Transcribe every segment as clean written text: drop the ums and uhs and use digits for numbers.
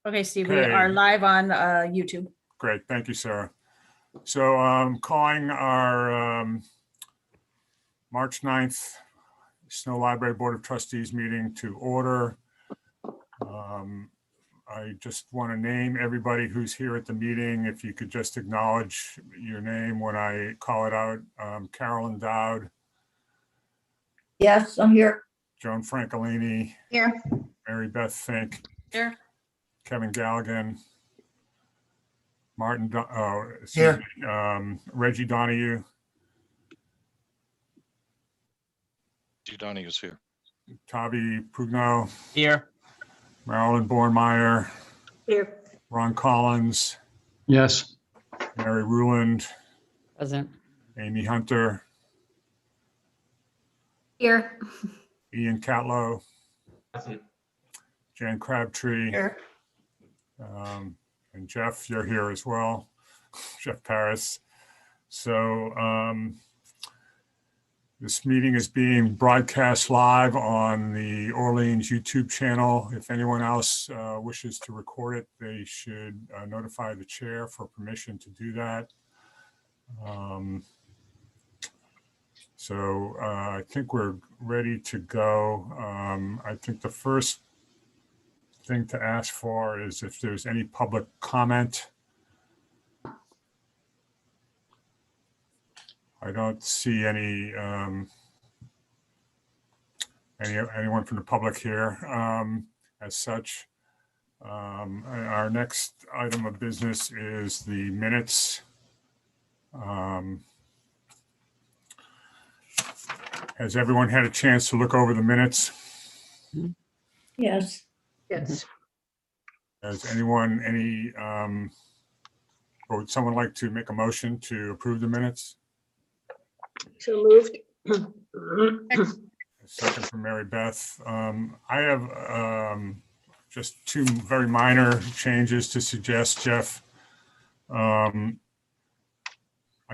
Okay, Steve, we are live on YouTube. Great, thank you, Sarah. So calling our March 9th Snow Library Board of Trustees meeting to order. I just want to name everybody who's here at the meeting. If you could just acknowledge your name when I call it out. Carolyn Dowd. Yes, I'm here. Joan Francolini. Here. Mary Beth Fink. Here. Kevin Galligan. Martin, Here. Reggie Donahue. Donahue's here. Tavi Pugno. Here. Marilyn Bornmeyer. Here. Ron Collins. Yes. Mary Ruland. Present. Amy Hunter. Here. Ian Catlow. Jan Crabtree. Here. And Jeff, you're here as well. Jeff Paris. So this meeting is being broadcast live on the Orleans YouTube channel. If anyone else wishes to record it, they should notify the chair for permission to do that. So I think we're ready to go. I think the first thing to ask for is if there's any public comment. I don't see anyone from the public here as such. Our next item of business is the minutes. Has everyone had a chance to look over the minutes? Yes. Yes. Has anyone or would someone like to make a motion to approve the minutes? So moved. A second from Mary Beth. I have just two very minor changes to suggest, Jeff. I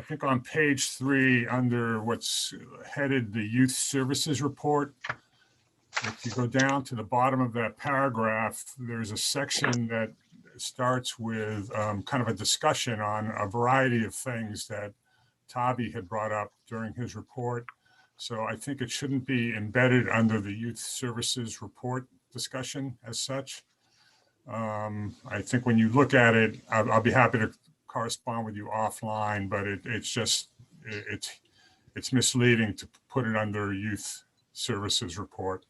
think on page 3, under what's headed the Youth Services Report, if you go down to the bottom of that paragraph, there's a section that starts with kind of a discussion on a variety of things that Tavi had brought up during his report. So I think it shouldn't be embedded under the Youth Services Report discussion as such. I think when you look at it, I'll be happy to correspond with you offline, but it's misleading to put it under Youth Services Report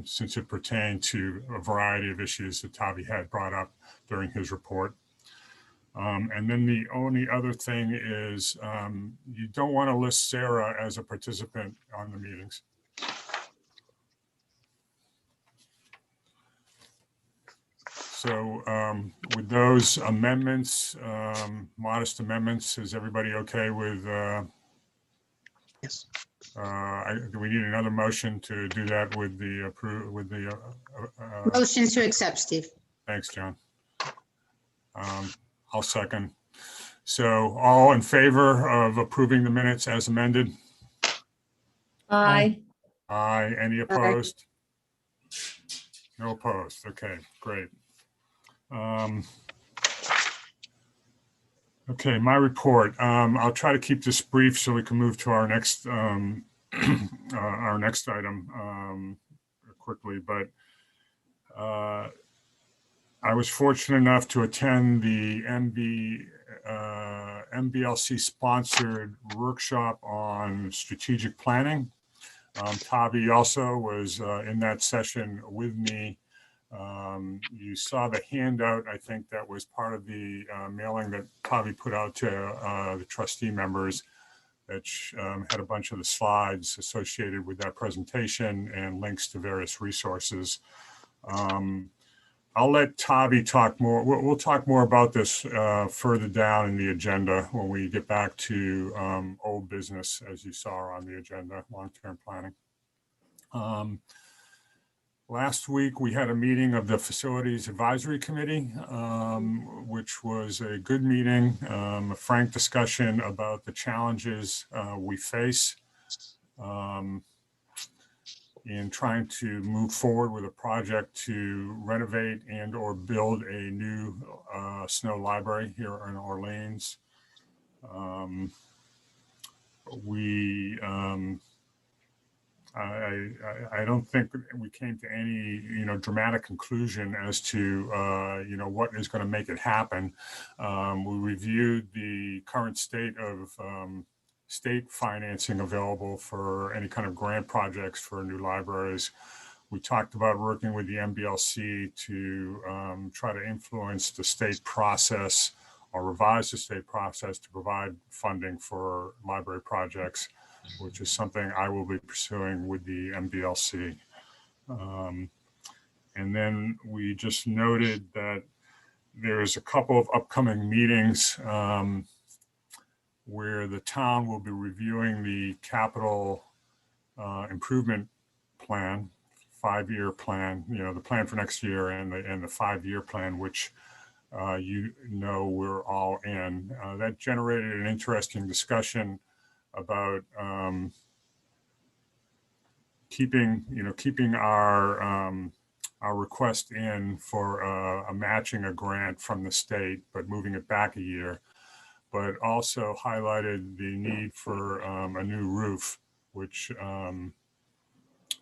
since it pertained to a variety of issues that Tavi had brought up during his report. And then the only other thing is you don't want to list Sarah as a participant on the meetings. So with those amendments, modest amendments, is everybody okay with? Yes. Do we need another motion to do that with the Motion to accept, Steve. Thanks, John. I'll second. So all in favor of approving the minutes as amended? Aye. Aye. Any opposed? No opposed. Okay, great. Okay, my report. I'll try to keep this brief so we can move to our next item quickly. But I was fortunate enough to attend the MBLC sponsored workshop on strategic planning. Tavi also was in that session with me. You saw the handout, I think that was part of the mailing that Tavi put out to the trustee members that had a bunch of the slides associated with that presentation and links to various resources. I'll let Tavi talk more. We'll talk more about this further down in the agenda when we get back to old business, as you saw on the agenda, long-term planning. Last week, we had a meeting of the Facilities Advisory Committee, which was a good meeting, a frank discussion about the challenges we face. in trying to move forward with a project to renovate and or build a new snow library here in Orleans. We I don't think we came to any, dramatic conclusion as to, what is going to make it happen. We reviewed the current state of state financing available for any kind of grant projects for new libraries. We talked about working with the MBLC to try to influence the state process or revise the state process to provide funding for library projects, which is something I will be pursuing with the MBLC. And then we just noted that there's a couple of upcoming meetings where the town will be reviewing the capital improvement plan, 5-year plan, the plan for next year and the 5-year plan, which we're all in. That generated an interesting discussion about keeping our request in for matching a grant from the state, but moving it back a year, but also highlighted the need for a new roof, which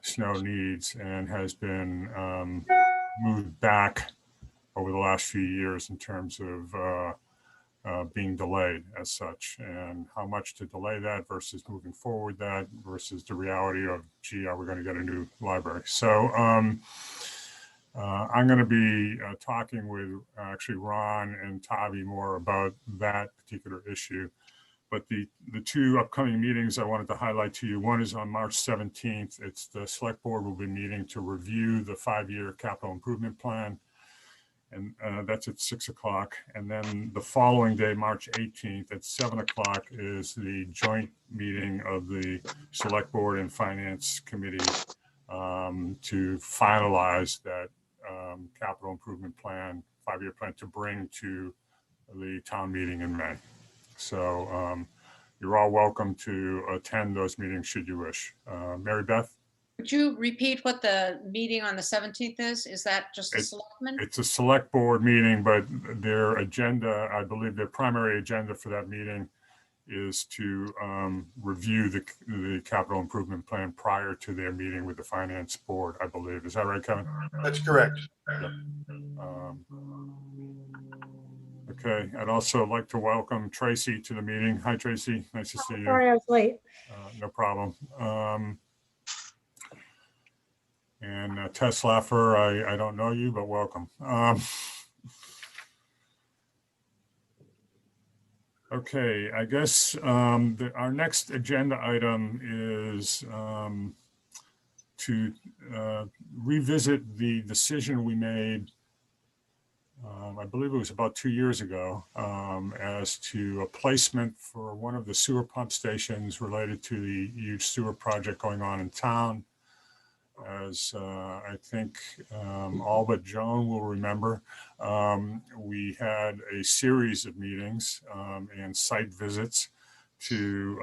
Snow needs and has been moved back over the last few years in terms of being delayed as such, and how much to delay that versus moving forward that versus the reality of, gee, are we going to get a new library? So I'm going to be talking with actually Ron and Tavi more about that particular issue. But the two upcoming meetings I wanted to highlight to you, one is on March 17th. It's the select board will be meeting to review the 5-year capital improvement plan. And that's at 6 o'clock. And then the following day, March 18th at 7 o'clock is the joint meeting of the select board and finance committee to finalize that capital improvement plan, 5-year plan to bring to the town meeting in May. So you're all welcome to attend those meetings should you wish. Mary Beth? Would you repeat what the meeting on the 17th is? Is that just the selectmen? It's a select board meeting, but their agenda, I believe their primary agenda for that meeting is to review the capital improvement plan prior to their meeting with the finance board, I believe. Is that right, Kevin? That's correct. Okay, I'd also like to welcome Tracy to the meeting. Hi, Tracy. Nice to see you. Sorry, I was late. No problem. And Tess Laffer, I don't know you, but welcome. Okay, I guess our next agenda item is to revisit the decision we made, I believe it was about 2 years ago, as to a placement for one of the sewer pump stations related to the huge sewer project going on in town. As I think all but Joan will remember, we had a series of meetings and site visits to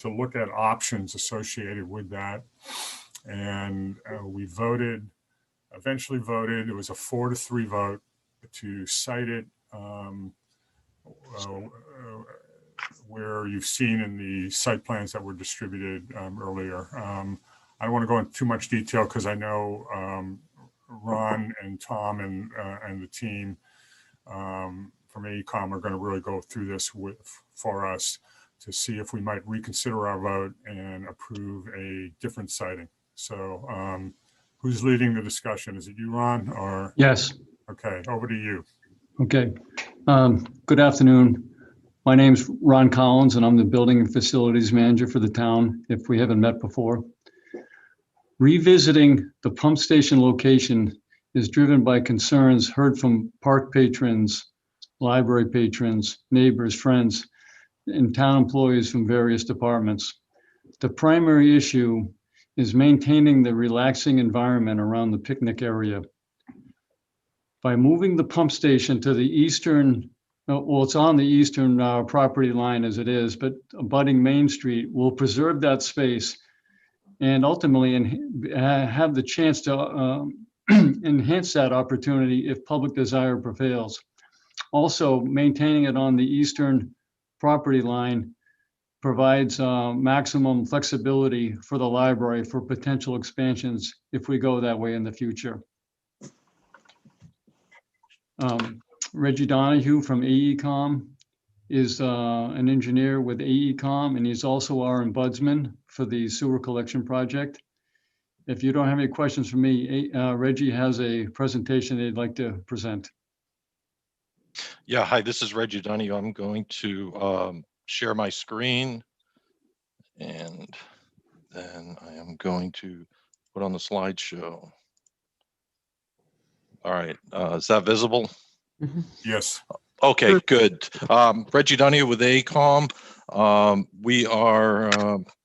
look at options associated with that. And we eventually voted, it was a 4-3 vote to cite it where you've seen in the site plans that were distributed earlier. I don't want to go into too much detail because I know Ron and Tom and the team from AECOM are going to really go through this for us to see if we might reconsider our vote and approve a different siting. So who's leading the discussion? Is it you, Ron? Or Yes. Okay, over to you. Okay. Good afternoon. My name's Ron Collins, and I'm the Building and Facilities Manager for the town, if we haven't met before. Revisiting the pump station location is driven by concerns heard from park patrons, library patrons, neighbors, friends, and town employees from various departments. The primary issue is maintaining the relaxing environment around the picnic area. By moving the pump station to the eastern, well, it's on the eastern property line as it is, but abutting Main Street will preserve that space and ultimately have the chance to enhance that opportunity if public desire prevails. Also, maintaining it on the eastern property line provides maximum flexibility for the library for potential expansions if we go that way in the future. Reggie Donahue from AECom is an engineer with AECom, and he's also our ombudsman for the sewer collection project. If you don't have any questions for me, Reggie has a presentation they'd like to present. Yeah, hi, this is Reggie Donahue. I'm going to share my screen, and then I am going to put on the slideshow. All right, is that visible? Yes. Okay, good. Reggie Donahue with AECom. We are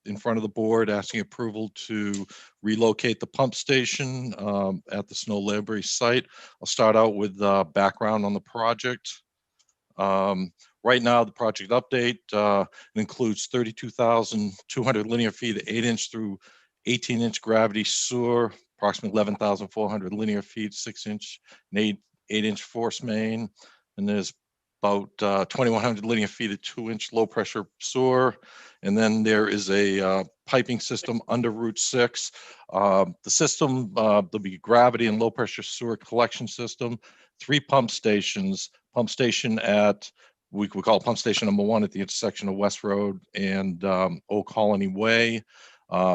in front of the board asking approval to relocate the pump station at the Snow Library site. I'll start out with background on the project. Right now, the project update includes 32,200 linear feet of 8-inch through 18-inch gravity sewer, approximately 11,400 linear feet, 6-inch and 8-inch force main. And there's about 2,100 linear feet of 2-inch low pressure sewer. And then there is a piping system under Route 6. The system, there'll be gravity and low pressure sewer collection system, 3 pump stations, pump station at, we call pump station number 1 at the intersection of West Road and Old Colony Way.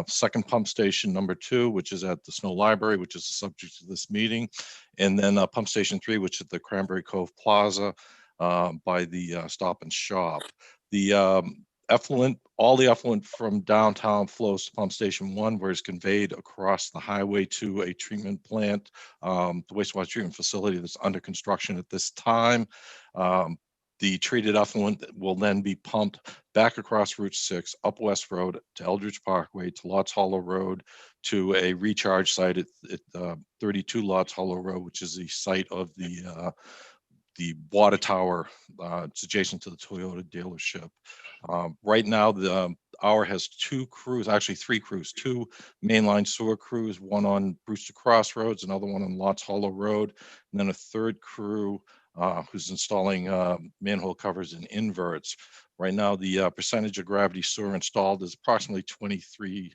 Second pump station number 2, which is at the Snow Library, which is the subject of this meeting. And then pump station 3, which is at the Cranberry Cove Plaza by the Stop and Shop. The effluent, all the effluent from downtown flows to pump station 1, where it's conveyed across the highway to a treatment plant, the wastewater treatment facility that's under construction at this time. The treated effluent will then be pumped back across Route 6, up West Road to Eldridge Parkway, to Lots Hollow Road, to a recharge site at 32 Lots Hollow Road, which is the site of the water tower. It's adjacent to the Toyota dealership. Right now, the hour has 2 crews, actually 3 crews, 2 mainline sewer crews, one on Brewster Crossroads, another one on Lots Hollow Road, and then a 3rd crew who's installing manhole covers and inverts. Right now, the percentage of gravity sewer installed is approximately 23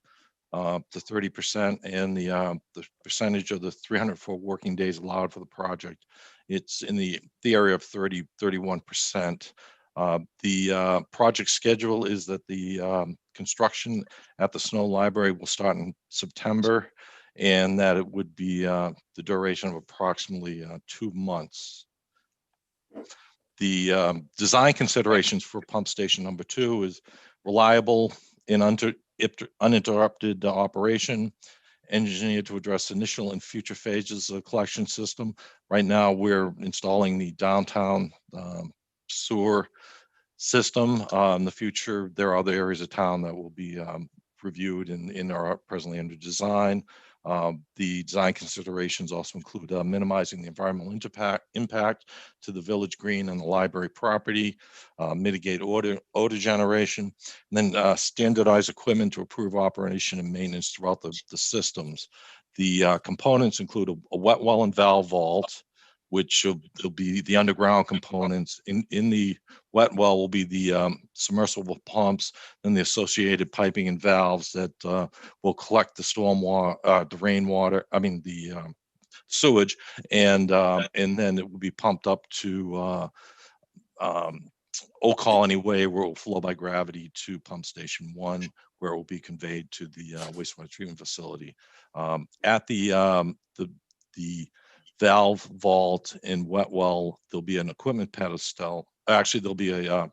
to 30%, and the percentage of the 304 working days allowed for the project, it's in the area of 31%. The project schedule is that the construction at the Snow Library will start in September, and that it would be the duration of approximately 2 months. The design considerations for pump station number 2 is reliable and uninterrupted operation, engineered to address initial and future phases of the collection system. Right now, we're installing the downtown sewer system. In the future, there are other areas of town that will be reviewed and are presently under design. The design considerations also include minimizing the environmental impact to the village green and the library property, mitigate odor generation, and then standardize equipment to improve operation and maintenance throughout the systems. The components include a wet well and valve vault, which will be the underground components. In the wet well will be the submersible pumps and the associated piping and valves that will collect the storm water, the rainwater, the sewage, and then it will be pumped up to Old Colony Way, where it will flow by gravity to pump station 1, where it will be conveyed to the wastewater treatment facility. At the valve vault and wet well, there'll be an equipment pedestal. Actually, there'll be a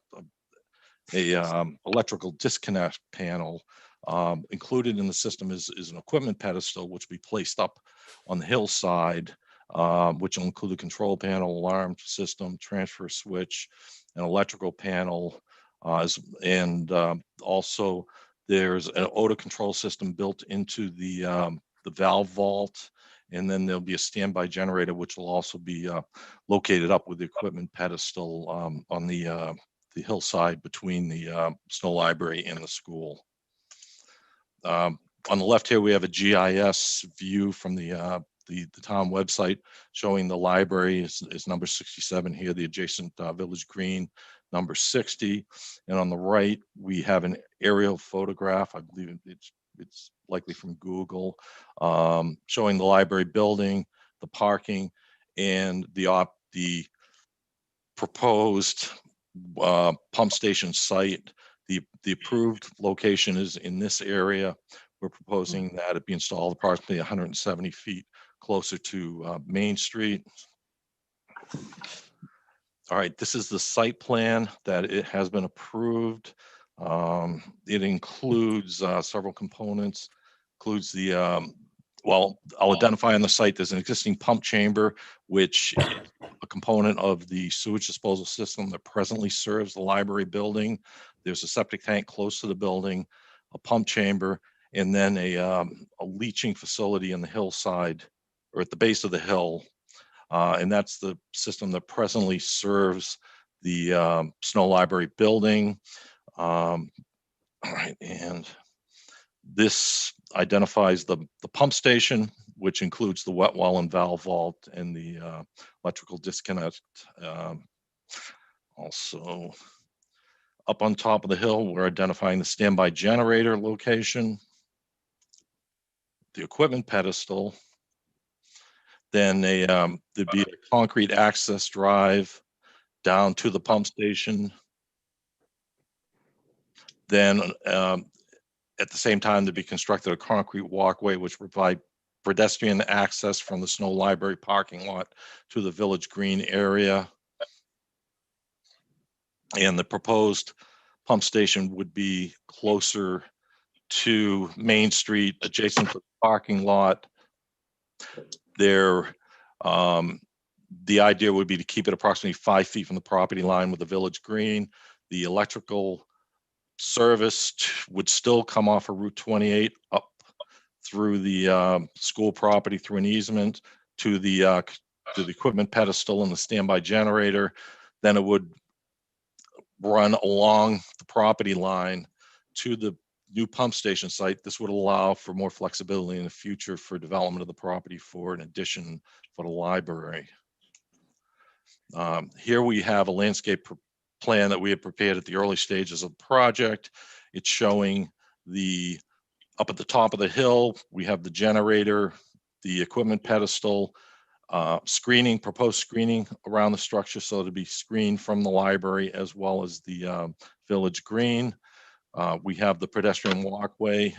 electrical disconnect panel. Included in the system is an equipment pedestal, which will be placed up on the hillside, which will include a control panel, alarm system, transfer switch, an electrical panel, and also there's an odor control system built into the valve vault. And then there'll be a standby generator, which will also be located up with the equipment pedestal on the hillside between the Snow Library and the school. On the left here, we have a GIS view from the town website showing the library is number 67 here, the adjacent Village Green, number 60. And on the right, we have an aerial photograph. I believe it's likely from Google, showing the library building, the parking, and the proposed pump station site. The approved location is in this area. We're proposing that it be installed approximately 170 feet closer to Main Street. All right, this is the site plan that it has been approved. It includes several components, includes well, I'll identify on the site, there's an existing pump chamber, which is a component of the sewage disposal system that presently serves the library building. There's a septic tank close to the building, a pump chamber, and then a leaching facility in the hillside or at the base of the hill. And that's the system that presently serves the Snow Library building. All right, and this identifies the pump station, which includes the wet well and valve vault and the electrical disconnect. Also, up on top of the hill, we're identifying the standby generator location, the equipment pedestal, then there'd be a concrete access drive down to the pump station. Then at the same time, there'd be constructed a concrete walkway which provide pedestrian access from the Snow Library parking lot to the Village Green area. And the proposed pump station would be closer to Main Street, adjacent to the parking lot. There, the idea would be to keep it approximately 5 feet from the property line with the Village Green. The electrical service would still come off of Route 28 up through the school property through an easement to the equipment pedestal and the standby generator. Then it would run along the property line to the new pump station site. This would allow for more flexibility in the future for development of the property for an addition for the library. Here we have a landscape plan that we had prepared at the early stages of the project. It's showing up at the top of the hill, we have the generator, the equipment pedestal, proposed screening around the structure so to be screened from the library as well as the Village Green. We have the pedestrian walkway,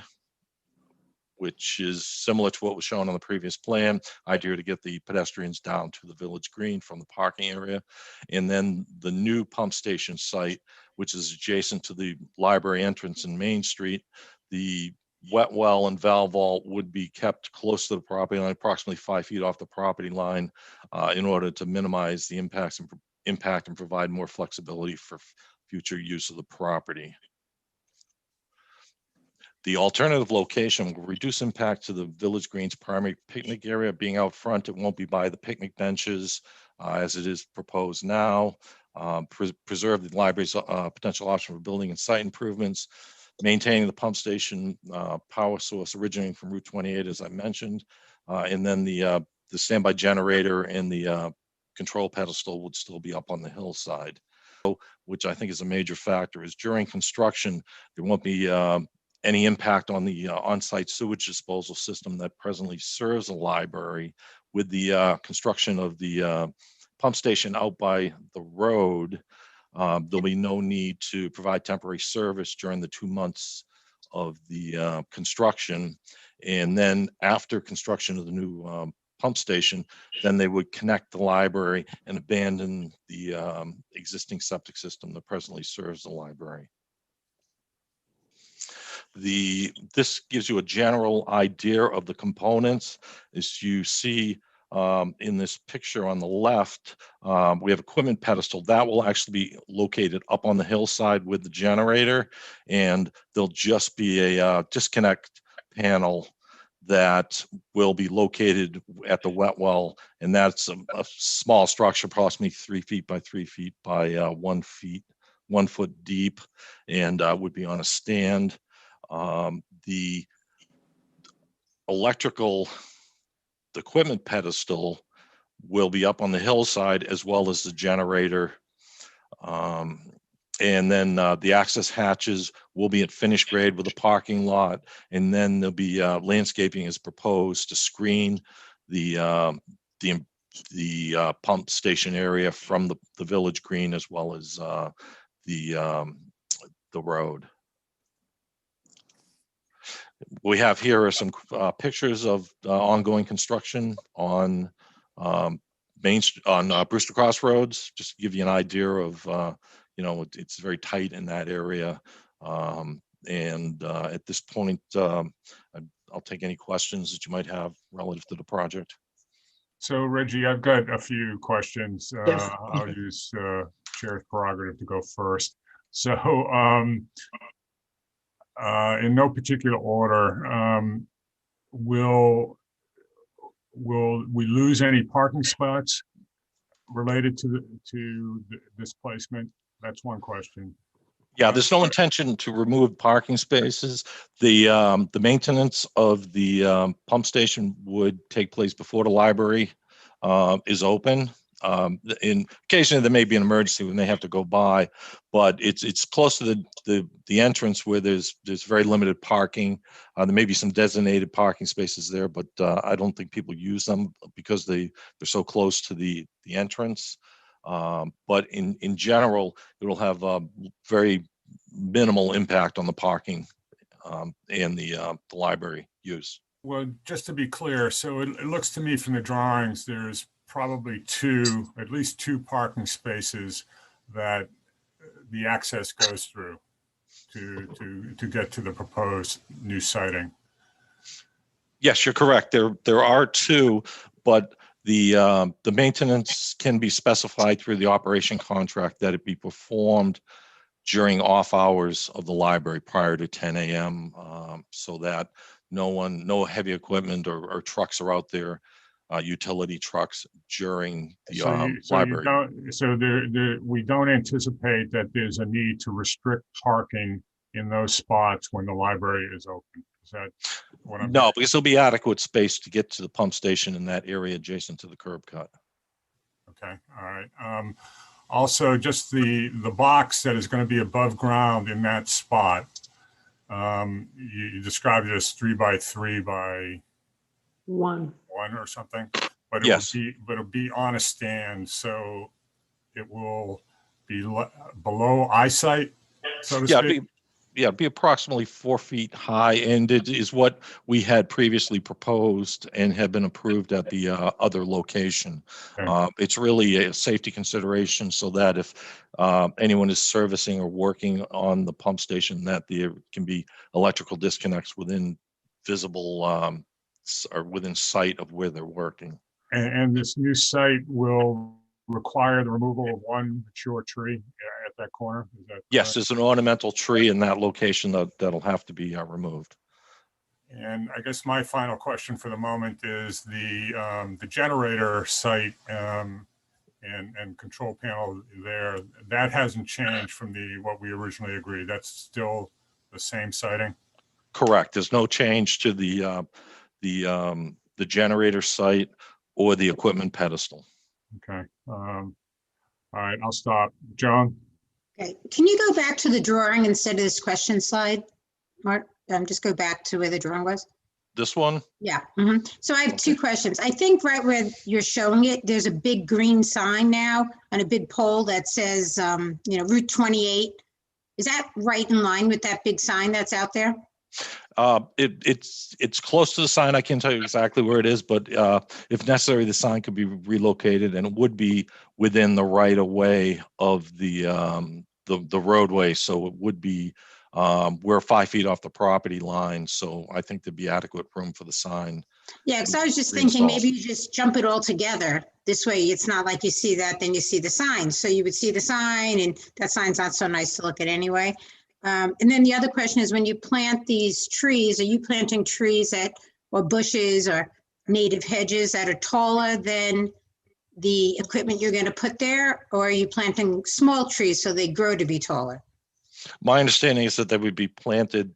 which is similar to what was shown on the previous plan, idea to get the pedestrians down to the Village Green from the parking area. And then the new pump station site, which is adjacent to the library entrance in Main Street. The wet well and valve vault would be kept close to the property line, approximately 5 feet off the property line, in order to minimize the impact and provide more flexibility for future use of the property. The alternative location will reduce impact to the Village Green's primary picnic area. Being out front, it won't be by the picnic benches as it is proposed now. Preserve the library's potential option for building and site improvements, maintaining the pump station power source originating from Route 28, as I mentioned, and then the standby generator and the control pedestal would still be up on the hillside. Which I think is a major factor is during construction, there won't be any impact on the on-site sewage disposal system that presently serves the library. With the construction of the pump station out by the road, there'll be no need to provide temporary service during the 2 months of the construction. And then after construction of the new pump station, then they would connect the library and abandon the existing septic system that presently serves the library. This gives you a general idea of the components. As you see in this picture on the left, we have equipment pedestal that will actually be located up on the hillside with the generator, and there'll just be a disconnect panel that will be located at the wet well, and that's a small structure, approximately 3 feet by 3 feet by 1 foot deep, and would be on a stand. The electrical, the equipment pedestal will be up on the hillside as well as the generator. And then the access hatches will be at finished grade with a parking lot. And then there'll be landscaping is proposed to screen the pump station area from the village green as well as the road. We have here are some pictures of ongoing construction on Brewster Crossroads, just to give you an idea of, it's very tight in that area. At this point, I'll take any questions that you might have relative to the project. So Reggie, I've got a few questions. Yes. I'll use Chair's prerogative to go first. So in no particular order, will we lose any parking spots related to this placement? That's one question. Yeah, there's no intention to remove parking spaces. The maintenance of the pump station would take place before the library is open. Occasionally there may be an emergency when they have to go by, but it's close to the entrance where there's very limited parking. There may be some designated parking spaces there, but I don't think people use them because they're so close to the entrance. But in general, it will have a very minimal impact on the parking and the library use. Well, just to be clear, so it looks to me from the drawings, there's probably at least two parking spaces that the access goes through to get to the proposed new siting. Yes, you're correct. There are two, but the maintenance can be specified through the operation contract that it be performed during off hours of the library prior to 10 a.m. So that no heavy equipment or trucks are out there, utility trucks during the library. We don't anticipate that there's a need to restrict parking in those spots when the library is open. Is that what I'm? No, because there'll be adequate space to get to the pump station in that area adjacent to the curb cut. Okay, all right. Also, just the box that is going to be above ground in that spot, you described it as 3 by 3 by 1. 1 or something, but Yes. it'll be on a stand, so it will be below eyesight, so to speak. It'd be approximately 4 feet high, and it is what we had previously proposed and had been approved at the other location. Okay. It's really a safety consideration so that if anyone is servicing or working on the pump station, that there can be electrical disconnects within visible or within sight of where they're working. And this new site will require the removal of one mature tree at that corner? Is that Yes, correct? there's an ornamental tree in that location that'll have to be removed. And I guess my final question for the moment is the generator site and control panel there, that hasn't changed from what we originally agreed. That's still the same siting? Correct. There's no change to the generator site or the equipment pedestal. Okay. All right, I'll stop. Joan? Okay, can you go back to the drawing instead of this question slide? Mark, just go back to where the drawing was. This one? Yeah. So I have two questions. I think right where you're showing it, there's a big green sign now and a big pole that says, Route 28. Is that right in line with that big sign that's out there? It's close to the sign. I can't tell you exactly where it is, but if necessary, the sign could be relocated, and it would be within the right of way of the roadway. So it would be we're 5 feet off the property line. So I think there'd be adequate room for the sign. Yeah, because I was just thinking maybe you just jump it all together. This way, it's not like you see that, then you see the sign. So you would see the sign, and that sign's not so nice to look at anyway. And then the other question is, when you plant these trees, are you planting trees or bushes or native hedges that are taller than the equipment you're going to put there? Or are you planting small trees so they grow to be taller? My understanding is that they would be planted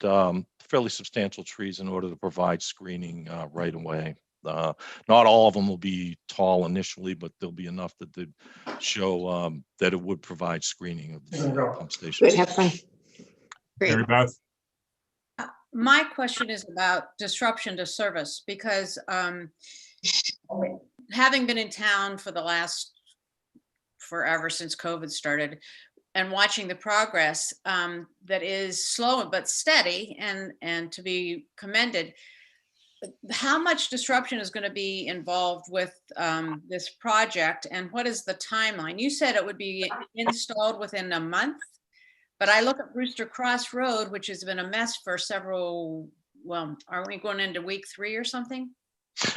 fairly substantial trees in order to provide screening right away. Not all of them will be tall initially, but there'll be enough that they'd show that it would provide screening of the pump station. Good, have fun. Great. Mary Beth? My question is about disruption to service, because having been in town for the last forever since COVID started and watching the progress that is slow but steady and to be commended, how much disruption is going to be involved with this project, and what is the timeline? You said it would be installed within a month, but I look at Brewster Cross Road, which has been a mess for several, well, are we going into week 3 or something?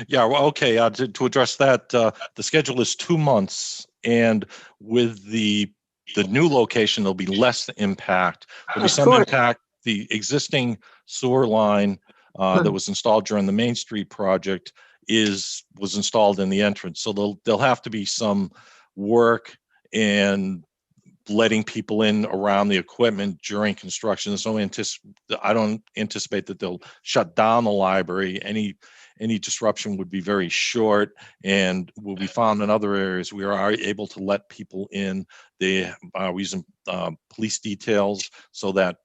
Yeah, well, okay, to address that, the schedule is 2 months, and with the new location, there'll be less impact. There'll be Of some course. impact. The existing sewer line that was installed during the Main Street project was installed in the entrance, so there'll have to be some work and letting people in around the equipment during construction. I don't anticipate that they'll shut down the library. Any disruption would be very short and will be found in other areas. We are able to let people in. They are using police details so that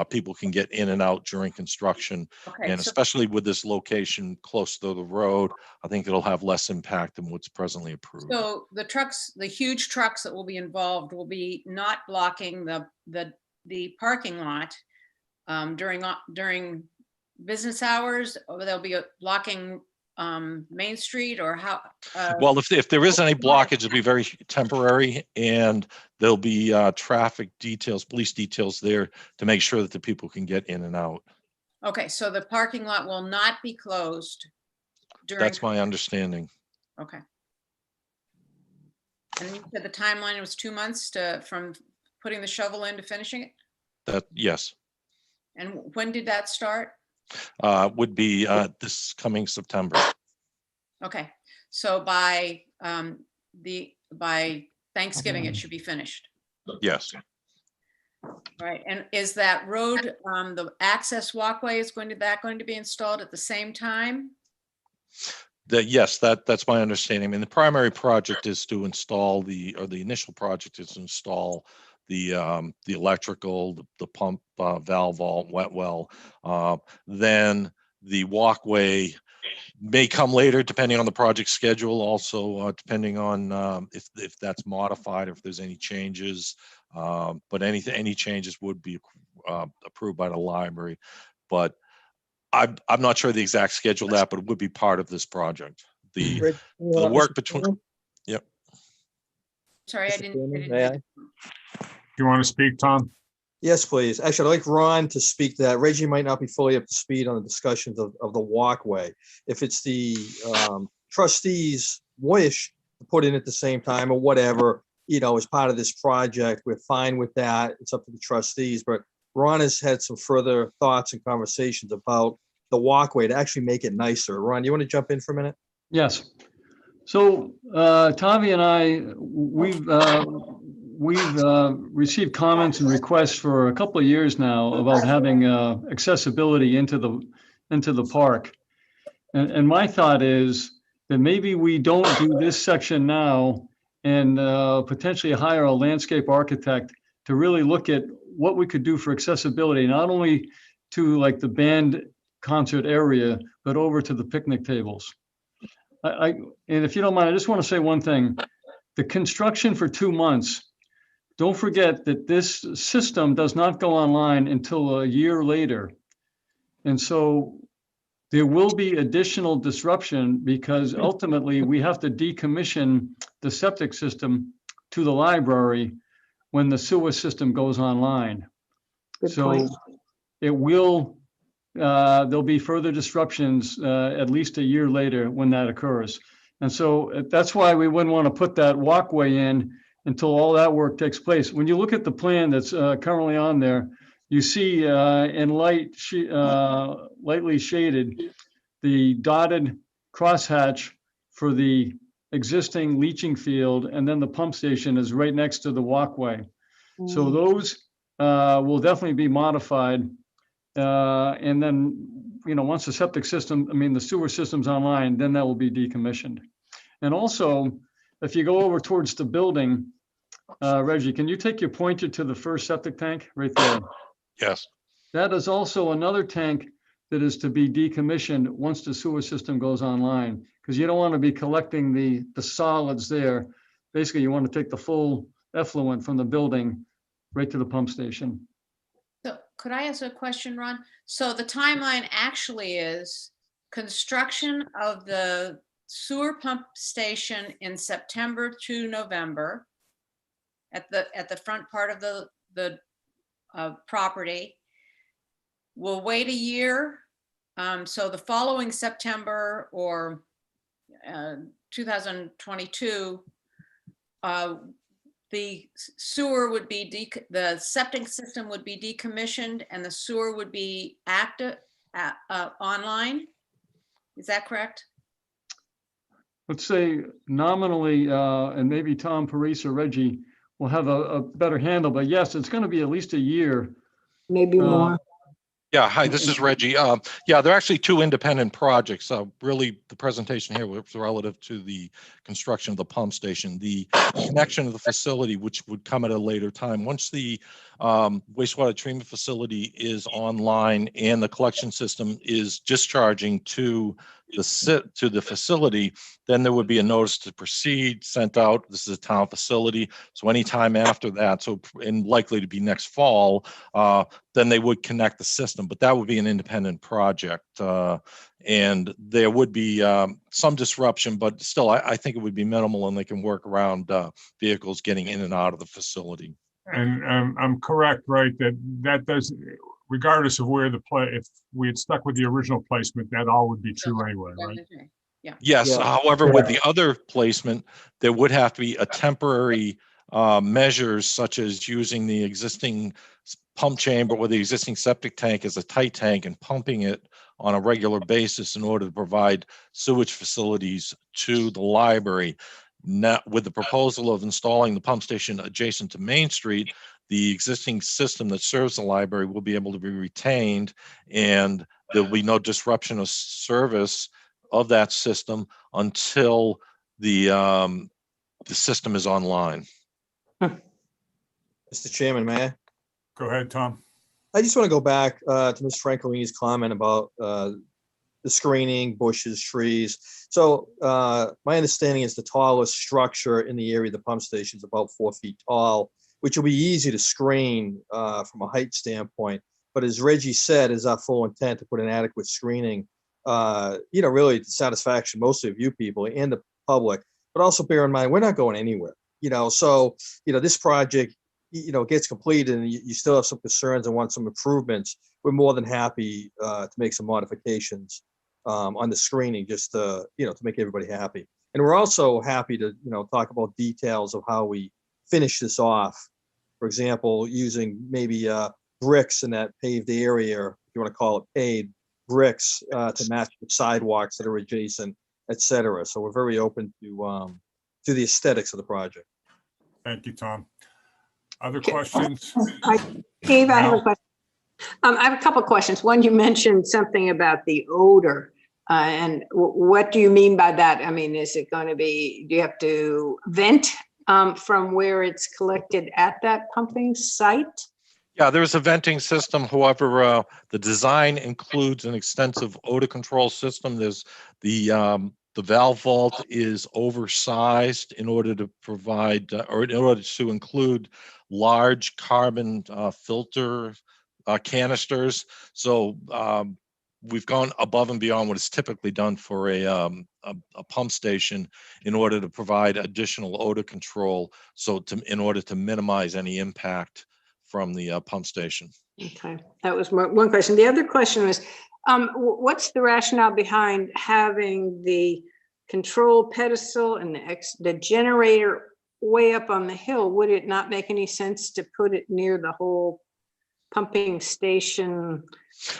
people can get in and out during construction. Okay, And so, especially with this location close to the road, I think it'll have less impact than what's presently approved. so the trucks, the huge trucks that will be involved will be not blocking the parking lot during business hours, or they'll be blocking Main Street, or how? Well, if there is any blockage, it'll be very temporary, and there'll be traffic details, police details there to make sure that the people can get in and out. Okay, so the parking lot will not be closed during. That's my understanding. Okay. And you said the timeline was 2 months from putting the shovel in to finishing it? Yes, And when did that start? would be this coming September. Okay, so by Thanksgiving, it should be finished. Yes. Right, and is that road, the access walkway is going to be installed at the same time? Yes, that's my understanding. I mean, the primary project is to install the initial project is to install the electrical, the pump, valve vault, wet well. Then the walkway may come later, depending on the project schedule. Also, depending on if that's modified, if there's any changes. But any changes would be approved by the library. But I'm not sure the exact schedule of that, but it would be part of this project. The work between. Yep. Sorry, I didn't. May I? You want to speak, Tom? Yes, please. Actually, I'd like Ron to speak to that. Reggie might not be fully up to speed on the discussions of the walkway. If it's the trustees' wish to put in at the same time or whatever, as part of this project, we're fine with that. It's up to the trustees. But Ron has had some further thoughts and conversations about the walkway to actually make it nicer. Ron, you want to jump in for a minute? Yes. So Tavi and I, we've received comments and requests for a couple of years now about having accessibility into the park. And my thought is that maybe we don't do this section now and potentially hire a landscape architect to really look at what we could do for accessibility, not only to like the band concert area, but over to the picnic tables. And if you don't mind, I just want to say one thing. The construction for 2 months, don't forget that this system does not go online until a year later. And so there will be additional disruption because ultimately we have to decommission the septic system to the library when the sewer system goes online. Good So point. it will, there'll be further disruptions at least a year later when that occurs. And so that's why we wouldn't want to put that walkway in until all that work takes place. When you look at the plan that's currently on there, you see in lightly shaded, the dotted crosshatch for the existing leaching field, and then the pump station is right next to the walkway. So those will definitely be modified And then, once the septic system, the sewer system's online, then that will be decommissioned. And also, if you go over towards the building, Reggie, can you take your pointer to the first septic tank right there? Yes. That is also another tank that is to be decommissioned once the sewer system goes online, because you don't want to be collecting the solids there. Basically, you want to take the full effluent from the building right to the pump station. So could I ask a question, Ron? So the timeline actually is construction of the sewer pump station in September to November at the front part of the property. We'll wait a year. So the following September or 2022, the sewer would be, the septic system would be decommissioned and the sewer would be active, online. Is that correct? Let's say nominally, and maybe Tom, Paris, or Reggie will have a better handle, but yes, it's going to be at least a year. Maybe more. Yeah, hi, this is Reggie. Yeah, they're actually two independent projects. Really, the presentation here was relative to the construction of the pump station. The connection of the facility, which would come at a later time. Once the wastewater treatment facility is online and the collection system is discharging to the facility, then there would be a notice to proceed sent out. This is a town facility, so anytime after that, and likely to be next fall, then they would connect the system, but that would be an independent project. And there would be some disruption, but still, I think it would be minimal and they can work around vehicles getting in and out of the facility. And I'm correct, right, that does, regardless of where if we had stuck with the original placement, that all would be true anyway, right? Yes, Yeah. however, with the other placement, there would have to be a temporary measures such as using the existing pump chamber or the existing septic tank as a tight tank and pumping it on a regular basis in order to provide sewage facilities to the library. Now, with the proposal of installing the pump station adjacent to Main Street, the existing system that serves the library will be able to be retained, and there will be no disruption of service of that system until the system is online. Mr. Chairman, may I? Go ahead, Tom. I just want to go back to Ms. Franklini's comment about the screening, bushes, trees. So my understanding is the tallest structure in the area of the pump station is about 4 feet tall, which will be easy to screen from a height standpoint. But as Reggie said, is our full intent to put an adequate screening, really to satisfaction mostly of you people and the public. But also bear in mind, we're not going anywhere. So this project, gets completed and you still have some concerns and want some improvements. We're more than happy to make some modifications on the screening, just to make everybody happy. And we're also happy to talk about details of how we finish this off. For example, using maybe bricks in that paved area, if you want to call it paved bricks, to match the sidewalks that are adjacent, etc. So we're very open to the aesthetics of the project. Thank you, Tom. Other questions? Steve, I have a Al? question. I have a couple of questions. One, you mentioned something about the odor. And what do you mean by that? I mean, is it going to be, do you have to vent from where it's collected at that pumping site? Yeah, there's a venting system. However, the design includes an extensive odor control system. There's the valve vault is oversized in order to provide, or in order to include large carbon filter canisters. So we've gone above and beyond what is typically done for a pump station in order to provide additional odor control. So in order to minimize any impact from the pump station. Okay, that was one question. The other question was, what's the rationale behind having the control pedestal and the generator way up on the hill? Would it not make any sense to put it near the whole pumping station?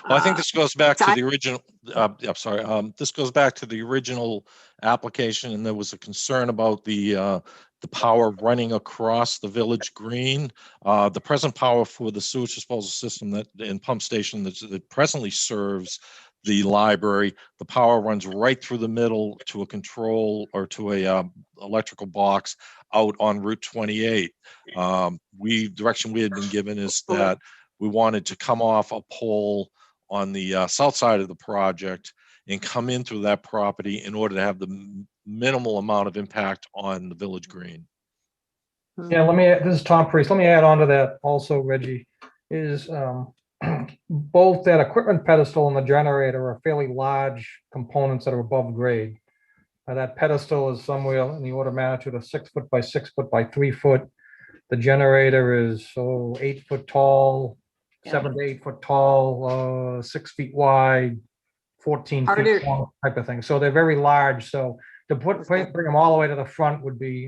Well, I think this goes back to the original, I'm sorry, this goes back to the original application, and there was a concern about the the power running across the village green. The present power for the sewage disposal system and pump station that presently serves the library, the power runs right through the middle to a control or to a electrical box out on Route 28. Direction we had been given is that we wanted to come off a pole on the south side of the project and come in through that property in order to have the minimal amount of impact on the village green. Yeah, this is Tom Priest. Let me add on to that also, Reggie, is both that equipment pedestal and the generator are fairly large components that are above grade. That pedestal is somewhere in the order of magnitude of 6 foot by 6 foot by 3 foot. The generator is 8 foot tall, 7 to 8 foot tall, 6 feet wide, 14 Harder- feet long type of thing. So they're very large. So to bring them all the way to the front would be,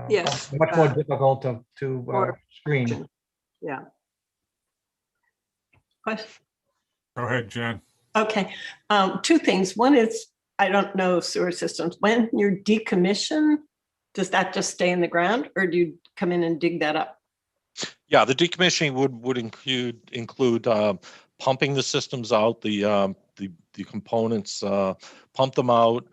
Yes, much more difficult to or- screen. Yeah. Question. Go ahead, Jen. Okay, two things. One is, I don't know sewer systems. When you're decommissioned, does that just stay in the ground or do you come in and dig that up? Yeah, the decommissioning would include pumping the systems out, the components, pump them out,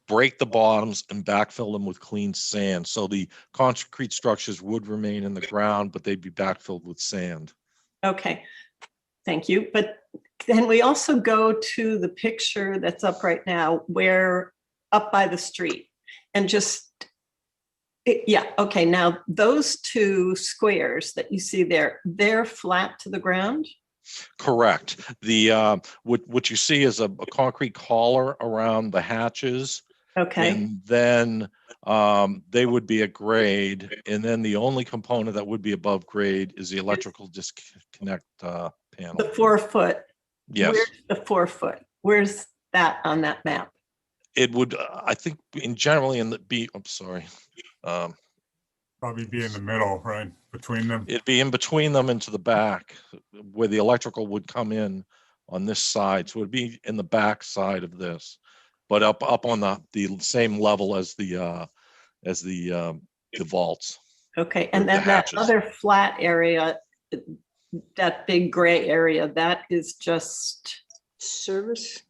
break the bottoms, and backfill them with clean sand. So the concrete structures would remain in the ground, but they'd be backfilled with sand. Okay, thank you. But then we also go to the picture that's up right now, where up by the street and just, yeah, okay. Now those two squares that you see there, they're flat to the ground? Correct. The what you see is a concrete collar around the hatches. Okay, And then they would be at grade. And then the only component that would be above grade is the electrical disconnect panel. the 4 foot. Yes, Where's the 4 foot? Where's that on that map? it would, I think generally I'm sorry. Probably be in the middle, right, between them. It'd be in between them and to the back where the electrical would come in on this side. So it'd be in the back side of this, but up on the same level as the vaults. Okay, Or and the then that hatches. other flat area, that big gray area, that is just, Service.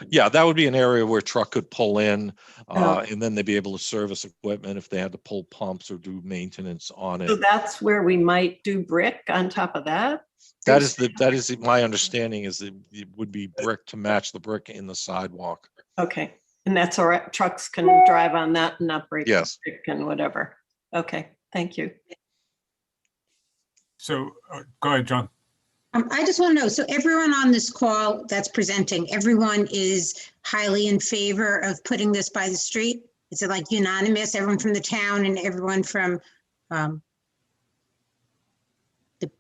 Yeah, that would be an area where a truck could pull in, Oh. and then they'd be able to service equipment if they had to pull pumps or do maintenance on so it. that's where we might do brick on top of that? That is my understanding is that it would be brick to match the brick in the sidewalk. Okay, and that's all right, trucks can drive on that and not break the Yes. brick and whatever. Okay, thank you. So go ahead, John. I just want to know, so everyone on this call that's presenting, everyone is highly in favor of putting this by the street? Is it like unanimous, everyone from the town and everyone from? That's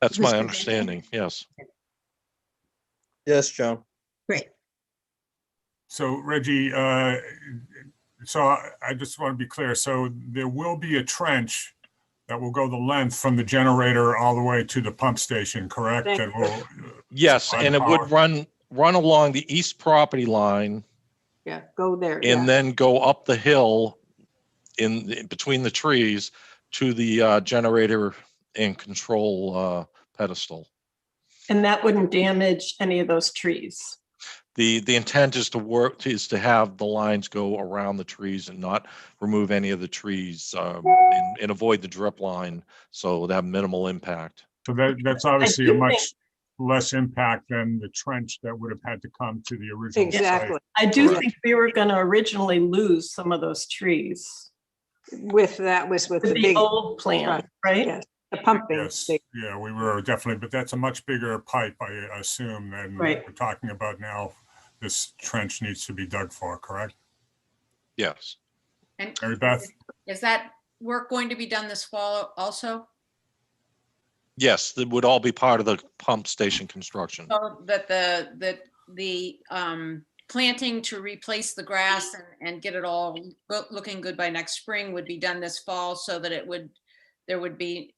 who's my presenting? understanding, yes. Yes, Joan. Great. So Reggie, so I just want to be clear. So there will be a trench that will go the length from the generator all the way to the pump station, correct? Thank That will. Yes, supply and the it would power. run along the east property line Yeah, go there. and Yeah. then go up the hill in between the trees to the generator and control pedestal. And that wouldn't damage any of those trees? The intent is to have the lines go around the trees and not remove any of the trees and avoid the drip line, so they have minimal impact. So that's obviously a do much less impact than the trench that would have had to come to the original site. Exactly. I do Correct. think we were gonna originally lose some of those trees. With the With the big, old plan, right? yes, the pumping. Yes, yeah, we were definitely, but that's a much bigger pipe, I assume, than Right. we're talking about now. This trench needs to be dug for, correct? Yes. And Mary Beth? is that work going to be done this fall also? Yes, that would all be part of the pump station construction. So that the planting to replace the grass and get it all looking good by next spring would be done this fall so that there would be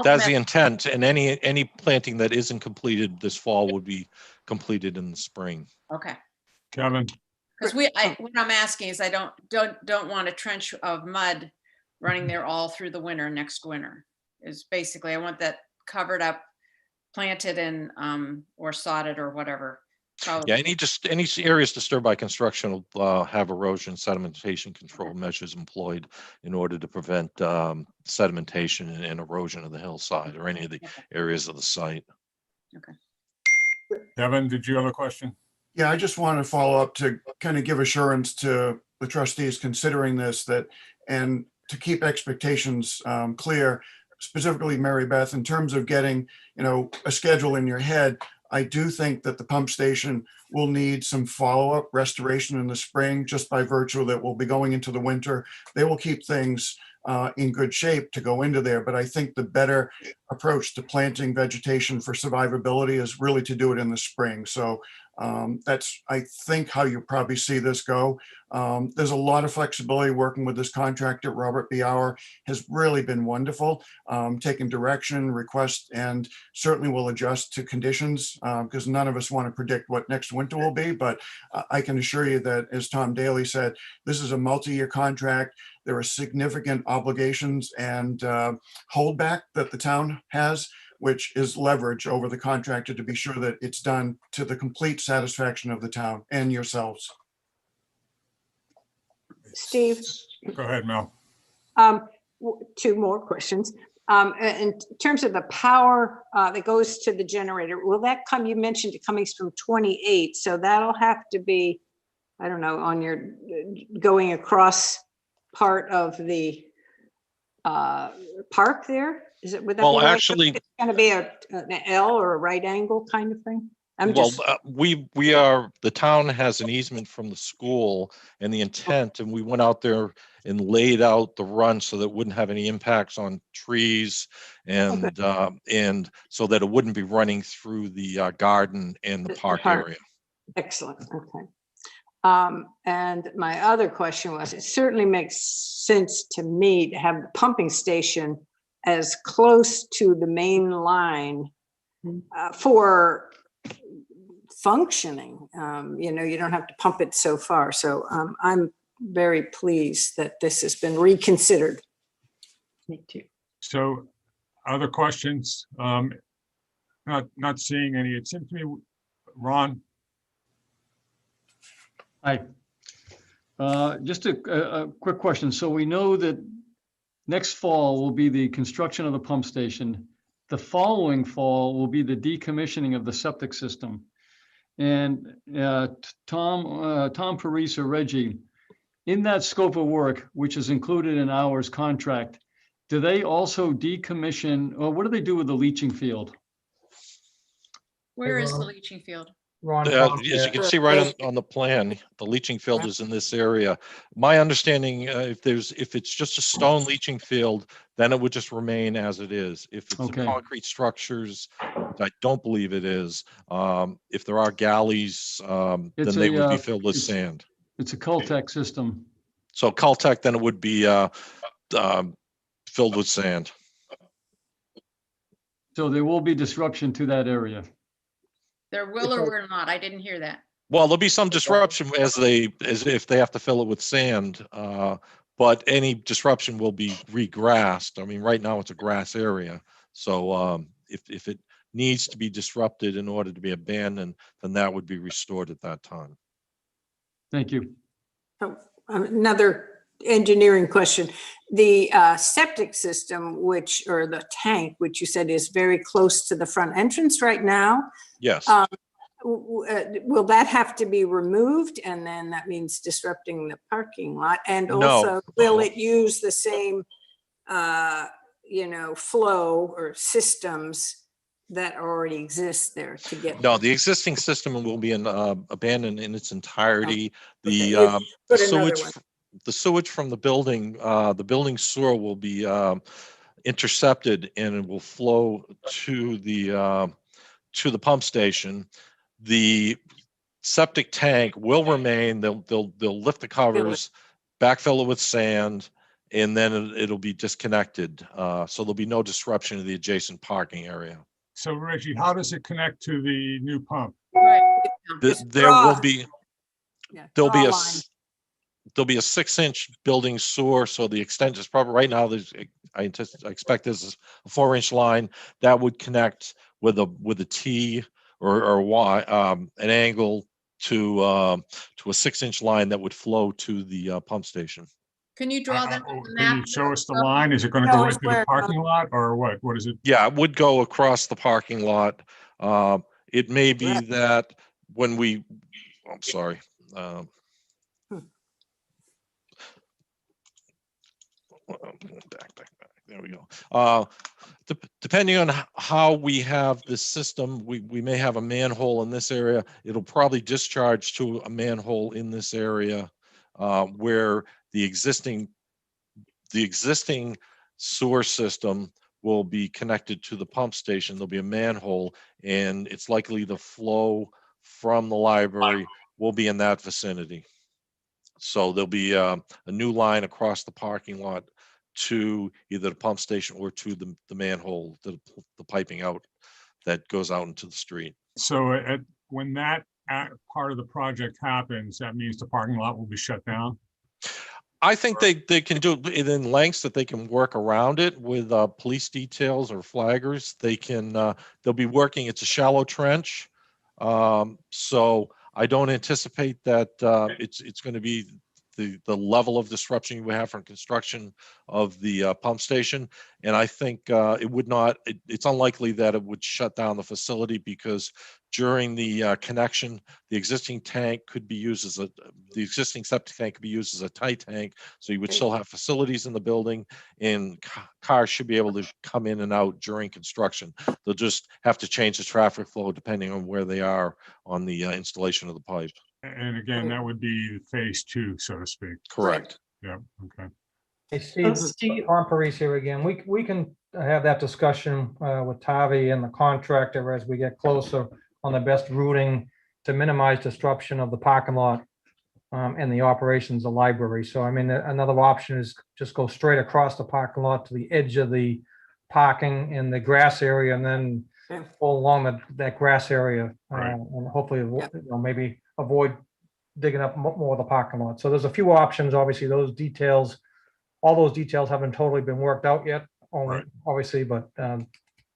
That's the intent, and any planting that isn't completed this fall would be completed in the spring. Okay. Kevin? Because what I'm asking is I don't want a trench of mud running there all through the winter, next winter. Is basically, I want that covered up, planted and, or sodded or whatever. Yeah, any areas disturbed by construction will have erosion sedimentation control measures employed in order to prevent sedimentation and erosion of the hillside or any of the areas of the site. Okay. Devin, did you have a question? Yeah, I just want to follow up to kind of give assurance to the trustees considering this, that, and to keep expectations clear, specifically Mary Beth, in terms of getting, a schedule in your head. I do think that the pump station will need some follow-up restoration in the spring, just by virtue that we'll be going into the winter. They will keep things in good shape to go into there. But I think the better approach to planting vegetation for survivability is really to do it in the spring. So that's, I think, how you probably see this go. There's a lot of flexibility working with this contractor. Robert Biauer has really been wonderful, taking direction, requests, and certainly will adjust to conditions, because none of us want to predict what next winter will be. But I can assure you that, as Tom Daly said, this is a multi-year contract. There are significant obligations and holdback that the town has, which is leverage over the contractor to be sure that it's done to the complete satisfaction of the town and yourselves. Steve, Go ahead, Mel. two more questions. In terms of the power that goes to the generator, will that come, you mentioned it coming from 28, so that'll have to be, I don't know, on your going across part of the park there? Is it, would that be Well, the right- actually, it's going to be an L or a right angle kind of thing? the town has an easement from the school and the intent, and we went out there and laid out the run so that it wouldn't have any impacts on trees and so that it wouldn't be running through the garden and the park area. Excellent. Okay. And my other question was, it certainly makes sense to me to have the pumping station as close to the main line for functioning. You don't have to pump it so far. So I'm very pleased that this has been reconsidered. Me too. So other questions? Not seeing any. It seems to me, Ron. Hi. Just a quick question. So we know that next fall will be the construction of the pump station. The following fall will be the decommissioning of the septic system. And Tom Parise or Reggie, in that scope of work, which is included in our contract, do they also decommission, or what do they do with the leaching field? Where is the leaching field? As you can see right on the plan, the leaching field is in this area. My understanding, if it's just a stone leaching field, then it would just remain as it is. If it's concrete structures, I don't believe it is. If there are galleys, then they would be filled with sand. It's a Caltech system. So Caltech, then it would be filled with sand. So there will be disruption to that area. There will or will not? I didn't hear that. Well, there'll be some disruption as if they have to fill it with sand, but any disruption will be regrassed. I mean, right now it's a grass area. So if it needs to be disrupted in order to be abandoned, then that would be restored at that time. Thank you. Another engineering question. The septic system, or the tank, which you said is very close to the front entrance right now. Yes. Will that have to be removed? And then that means disrupting the parking lot. And also, will it use the same, flow or systems that already exist there to get? No, the existing system will be abandoned in its entirety. Okay. The sewage from the building sewer will be intercepted and it will flow to the pump station. The septic tank will remain. They'll lift the covers, backfill it with sand, and then it'll be disconnected. So there'll be no disruption to the adjacent parking area. So Reggie, how does it connect to the new pump? Right. There will be. Yeah, there'll be draw a, line. there'll be a 6-inch building sewer, so the extent is probably, right now, I expect there's a 4-inch line that would connect with a T or Y, an angle to a 6-inch line that would flow to the pump station. Can you draw that on the Can you map? show us the line? Is it going to Show go us into where the it parking lot or what? What is it? Yeah, it would go across the parking lot. It may be Correct. that when we, I'm sorry. um, Back. There we go. Depending on how we have this system, we may have a manhole in this area. It'll probably discharge to a manhole in this area where the existing sewer system will be connected to the pump station. There'll be a manhole, and it's likely the flow from the library will be in that vicinity. So there'll be a new line across the parking lot to either the pump station or to the manhole, the piping out that goes out into the street. So when that part of the project happens, that means the parking lot will be shut down? I think they can do it in lengths that they can work around it with police details or flaggers. They can, they'll be working, it's a shallow trench. So I don't anticipate that it's going to be the level of disruption you would have from construction of the pump station. And I think it would not, it's unlikely that it would shut down the facility, because during the connection, the existing tank could be used as the existing septic tank could be used as a tight tank. So you would still have facilities in the building, and cars should be able to come in and out during construction. They'll just have to change the traffic flow depending on where they are on the installation of the pipe. And again, that would be phase 2, so to speak. Correct. Yeah, okay. Hey, Steve, Steve. Tom Parise here again. We can have that discussion with Tavi and the contractor as we get closer on the best routing to minimize disruption of the parking lot and the operations of the library. So I mean, another option is just go straight across the parking lot to the edge of the parking in the grass area, and then Yeah. go along that grass area, Right. and hopefully, Yeah. maybe avoid digging up more of the parking lot. So there's a few options. Obviously, all those details haven't totally been worked out yet, Right. obviously, but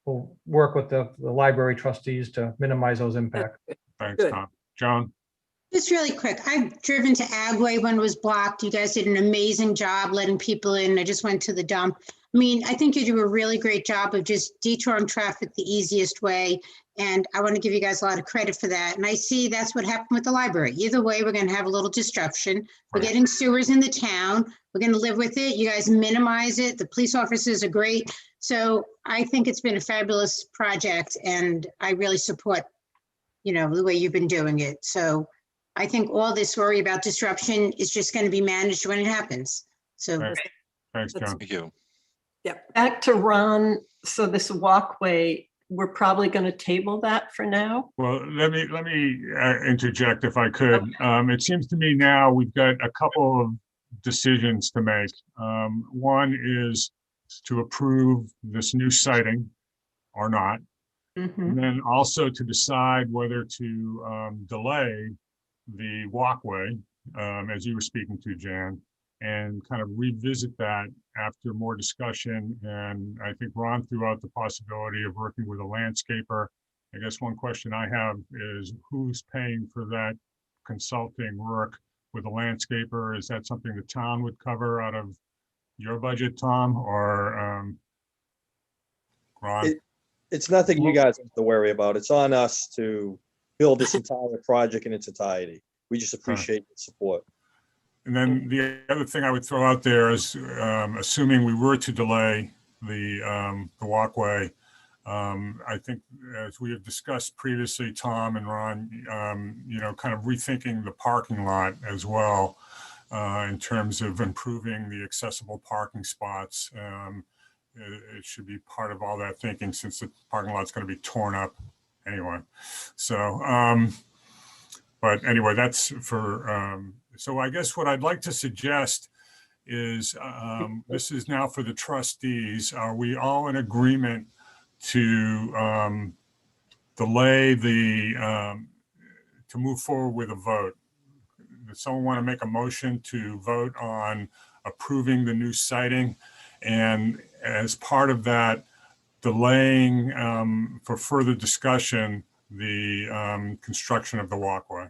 we'll work with the library trustees to minimize those impacts. Thanks, Good. Tom. Joan? Just really quick, I've driven to Agway when it was blocked. You guys did an amazing job letting people in. I just went to the dump. I mean, I think you do a really great job of just detouring traffic the easiest way. And I want to give you guys a lot of credit for that. And I see that's what happened with the library. Either way, we're going to have a little disruption. We're Right. getting sewers in the town. We're going to live with it. You guys minimize it. The police officers are great. So I think it's been a fabulous project, and I really support, the way you've been doing it. So I think all this worry about disruption is just going to be managed when it happens. So Right. Thanks, Joan. Thank you. Back to Ron. So this walkway, we're probably going to table that for now. Well, let me interject if I could. It seems to me now we've got a couple of decisions to make. One is to approve this new siting or not, Mhm. and then also to decide whether to delay the walkway, as you were speaking to, Jan, and kind of revisit that after more discussion. And I think Ron threw out the possibility of working with a landscaper. I guess one question I have is who's paying for that consulting work with a landscaper? Is that something the town would cover out of your budget, Tom, or Ron? It's nothing you guys have to worry about. It's on us to build this entire project in its entirety. We just appreciate the support. And then the other thing I would throw out there is, assuming we were to delay the walkway, I think as we have discussed previously, Tom and Ron, kind of rethinking the parking lot as well, in terms of improving the accessible parking spots. It should be part of all that thinking, since the parking lot's going to be torn up anyway. So, but anyway, that's for, so I guess what I'd like to suggest is, this is now for the trustees. Are we all in agreement to delay to move forward with a vote? Does someone want to make a motion to vote on approving the new siting? And as part of that, delaying for further discussion, the construction of the walkway.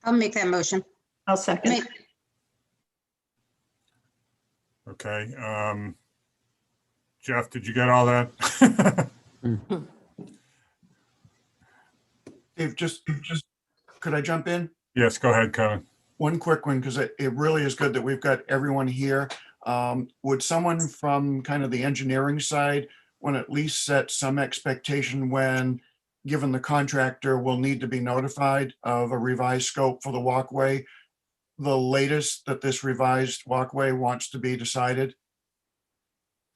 I'll make that motion. I'll second. Make- Okay. Jeff, did you get all that? Dave, just, could I jump in? Yes, go ahead, Kevin. One quick one, because it really is good that we've got everyone here. Would someone from kind of the engineering side want to at least set some expectation when, given the contractor will need to be notified of a revised scope for the walkway, the latest that this revised walkway wants to be decided?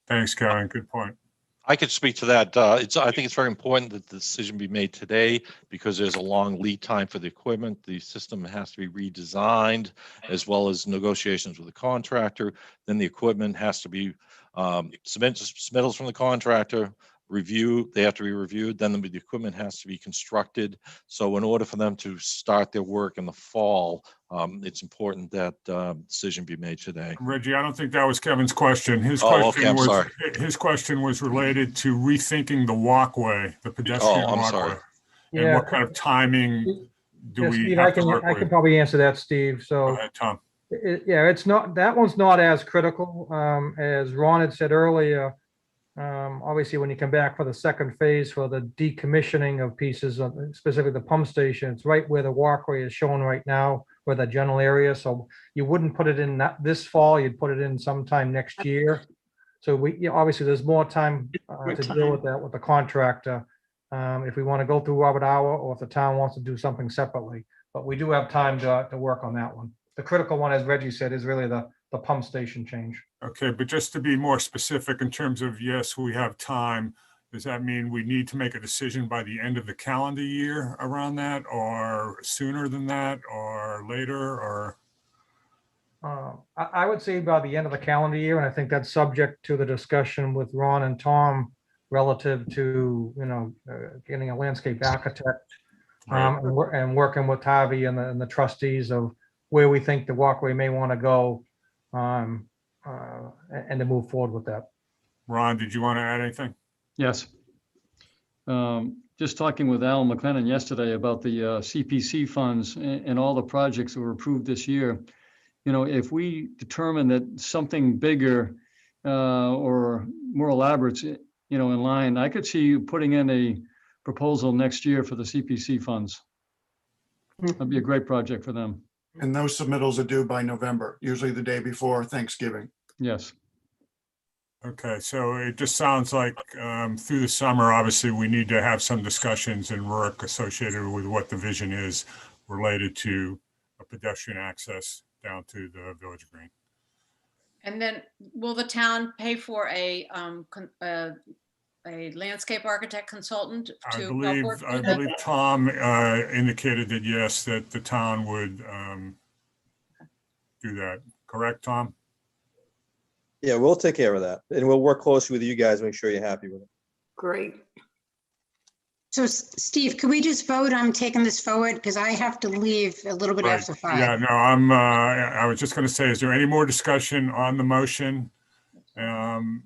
Thanks, Kevin. Good point. I could speak to that. I think it's very important that the decision be made today because there's a long lead time for the equipment. The system has to be redesigned as well as negotiations with the contractor. Then the equipment has to be submittals from the contractor, they have to be reviewed. Then the equipment has to be constructed. So in order for them to start their work in the fall, it's important that decision be made today. Reggie, I don't think that was Kevin's question. His Oh, question okay, I'm was sorry. his question was related to rethinking the walkway, the pedestrian I'm walkway. sorry. And Yeah. what kind of timing do Yeah, we Steve, have to I work can with? probably answer that, Steve. Go So, ahead, Tom. yeah, it's not, that one's not as critical. As Ron had said earlier, obviously, when you come back for the second phase for the decommissioning of pieces of specifically the pump station, it's right where the walkway is shown right now, where the general area. So you wouldn't put it in this fall, you'd put it in sometime next year. So obviously, there's more time to deal with that with the contractor. If we want to go through Robert Hour or if the town wants to do something separately, but we do have time to work on that one. The critical one, as Reggie said, is really the pump station change. Okay, but just to be more specific in terms of, yes, we have time, does that mean we need to make a decision by the end of the calendar year around that, or sooner than that, or later, or? I would say by the end of the calendar year, and I think that's subject to the discussion with Ron and Tom relative to, getting a landscape architect and working with Tavi and the trustees of where we think the walkway may want to go, and to move forward with that. Ron, did you want to add anything? Yes. Just talking with Al McLennan yesterday about the CPC funds and all the projects that were approved this year. If we determine that something bigger or more elaborate, in line, I could see you putting in a proposal next year for the CPC funds. That'd be a great project for them. And those submittals are due by November, usually the day before Thanksgiving. Yes. Okay, so it just sounds like through the summer, obviously, we need to have some discussions and work associated with what the vision is related to a pedestrian access down to the Village Green. And then will the town pay for a landscape architect consultant I to believe, help work I through that? believe Tom indicated that, yes, that the town would do that. Correct, Tom? Yeah, we'll take care of that. And we'll work closely with you guys, make sure you're happy with it. Great. So Steve, could we just vote on taking this forward? Because I have to leave a little bit Right. after 5. Yeah, no, I was just going to say, is there any more discussion on the motion? And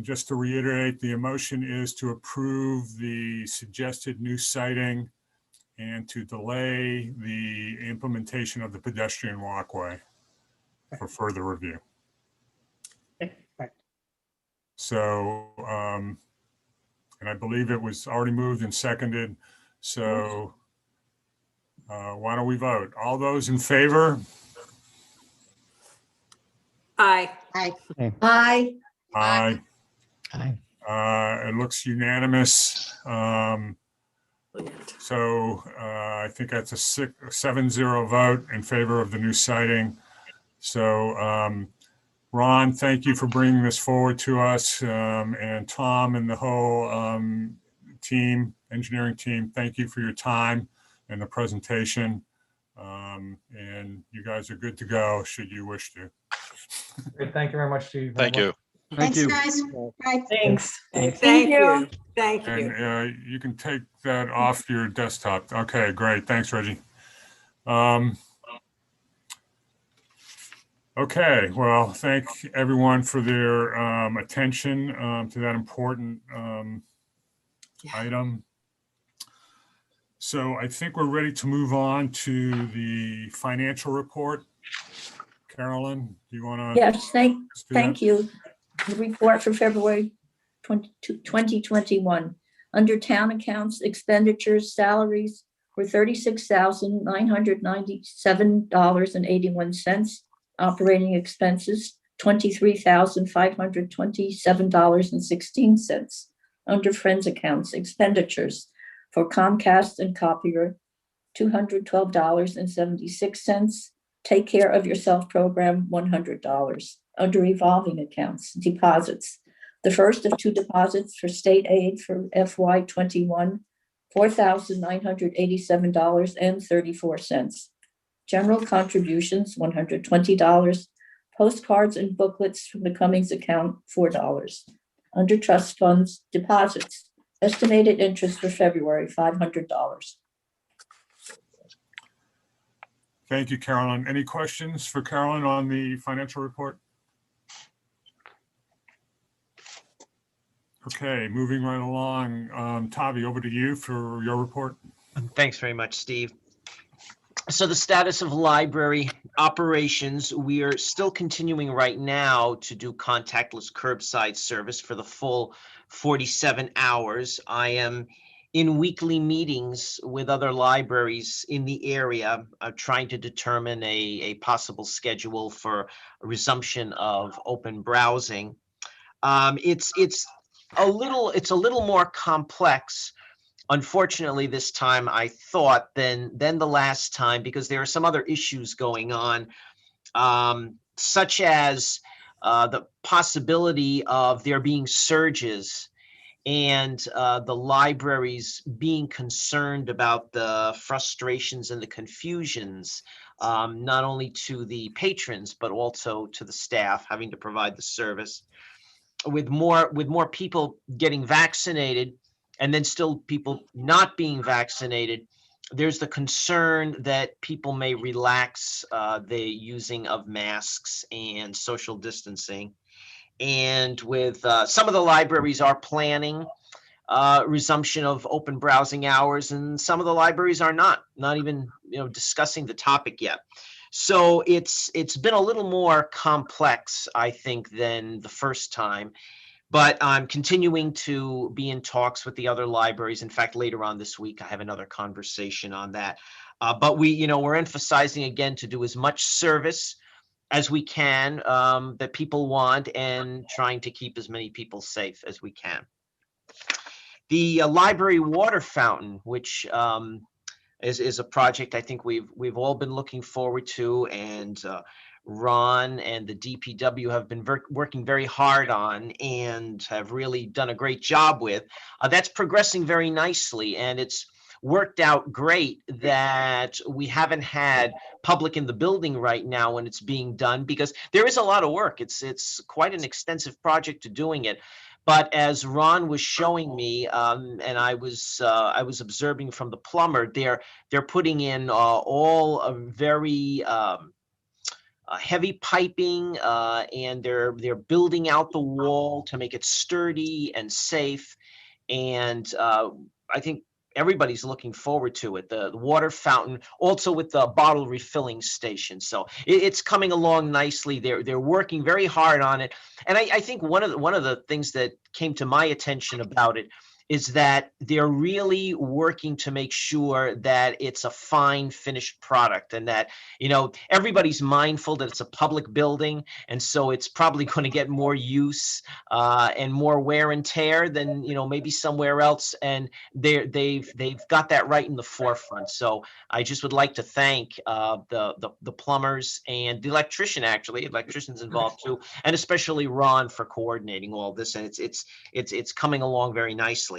just to reiterate, the motion is to approve the suggested new siting and to delay the implementation of the pedestrian walkway for further review. So, and I believe it was already moved and seconded. So why don't we vote? All those in favor? Aye. Aye. Aye. Aye. Aye. It looks unanimous. So I think that's a 7-0 vote in favor of the new siting. So Ron, thank you for bringing this forward to us. And Tom and the whole engineering team, thank you for your time and the presentation. And you guys are good to go should you wish to. Great. Thank you very much, Steve. Thank you. Thanks, guys. Bye. Thanks. Thank you. Thank you. And you can take that off your desktop. Okay, great. Thanks, Reggie. Okay, well, thank everyone for their attention to that important item. So I think we're ready to move on to the financial report. Carolyn, do you want to? Yes, thank you. The report for February 2021. Under town accounts, expenditures, salaries were $36,997.81. Operating expenses, $23,527.16. Under Friends accounts, expenditures for Comcast and copier, $212.76. Take Care of Yourself program, $100. Under revolving accounts, deposits. The first of two deposits for state aid for FY21, $4,987.34. General contributions, $120. Postcards and booklets from the Cummings account, $4. Under trust funds, deposits. Estimated interest for February, $500. Thank you, Carolyn. Any questions for Carolyn on the financial report? Okay, moving right along. Tavi, over to you for your report. Thanks very much, Steve. So the status of library operations, we are still continuing right now to do contactless curbside service for the full 47 hours. I am in weekly meetings with other libraries in the area, trying to determine a possible schedule for resumption of open browsing. It's a little more complex, unfortunately, this time, I thought, than the last time, because there are some other issues going on, such as the possibility of there being surges and the libraries being concerned about the frustrations and the confusions, not only to the patrons, but also to the staff having to provide the service. With more people getting vaccinated and then still people not being vaccinated, there's the concern that people may relax the using of masks and social distancing. And with some of the libraries are planning resumption of open browsing hours, and some of the libraries are not even discussing the topic yet. So it's been a little more complex, I think, than the first time. But I'm continuing to be in talks with the other libraries. In fact, later on this week, I have another conversation on that. But we're emphasizing again to do as much service as we can that people want, and trying to keep as many people safe as we can. The library water fountain, which is a project I think we've all been looking forward to, and Ron and the DPW have been working very hard on and have really done a great job with. That's progressing very nicely, and it's worked out great that we haven't had public in the building right now when it's being done, because there is a lot of work. It's quite an extensive project to doing it. But as Ron was showing me, and I was observing from the plumber, they're putting in all a very heavy piping, and they're building out the wall to make it sturdy and safe. And I think everybody's looking forward to it. The water fountain, also with the bottle refilling station. So it's coming along nicely. They're working very hard on it. And I think one of the things that came to my attention about it is that they're really working to make sure that it's a fine finished product, and that, everybody's mindful that it's a public building. And so it's probably going to get more use and more wear and tear than, maybe somewhere else. And they've got that right in the forefront. So I just would like to thank the plumbers and the electrician's involved too, and especially Ron for coordinating all this. And it's coming along very nicely.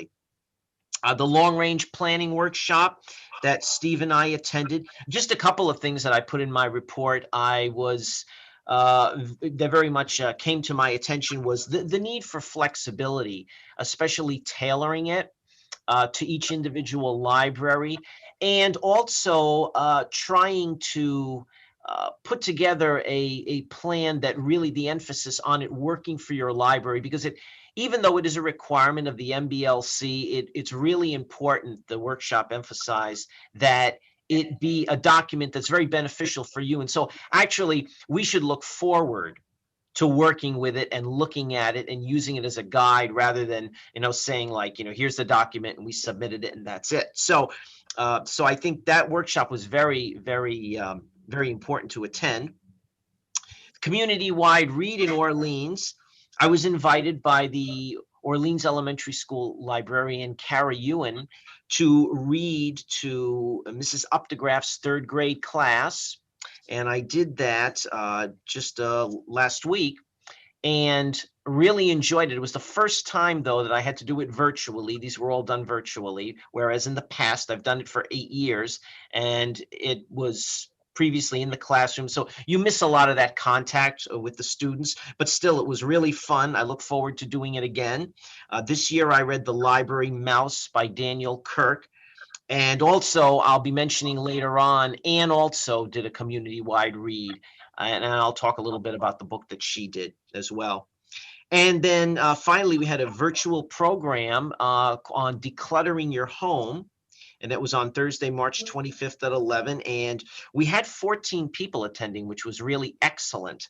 The long-range planning workshop that Steve and I attended, just a couple of things that I put in my report. That very much came to my attention was the need for flexibility, especially tailoring it to each individual library, and also trying to put together a plan that really the emphasis on it working for your library, because even though it is a requirement of the MBLC, it's really important, the workshop emphasized, that it be a document that's very beneficial for you. And so actually, we should look forward to working with it and looking at it and using it as a guide rather than, saying like, here's the document and we submitted it and that's it. So I think that workshop was very, very, very important to attend. Community-wide read in Orleans. I was invited by the Orleans Elementary School librarian, Kara Ewan, to read to Mrs. Updegraff's third grade class. And I did that just last week and really enjoyed it. It was the first time, though, that I had to do it virtually. These were all done virtually, whereas in the past, I've done it for 8 years, and it was previously in the classroom. So you miss a lot of that contact with the students, but still, it was really fun. I look forward to doing it again. This year, I read The Library Mouse by Daniel Kirk. And also, I'll be mentioning later on, Anne also did a community-wide read. And I'll talk a little bit about the book that she did as well. And then finally, we had a virtual program on decluttering your home. And that was on Thursday, March 25th at 11. And we had 14 people attending, which was really excellent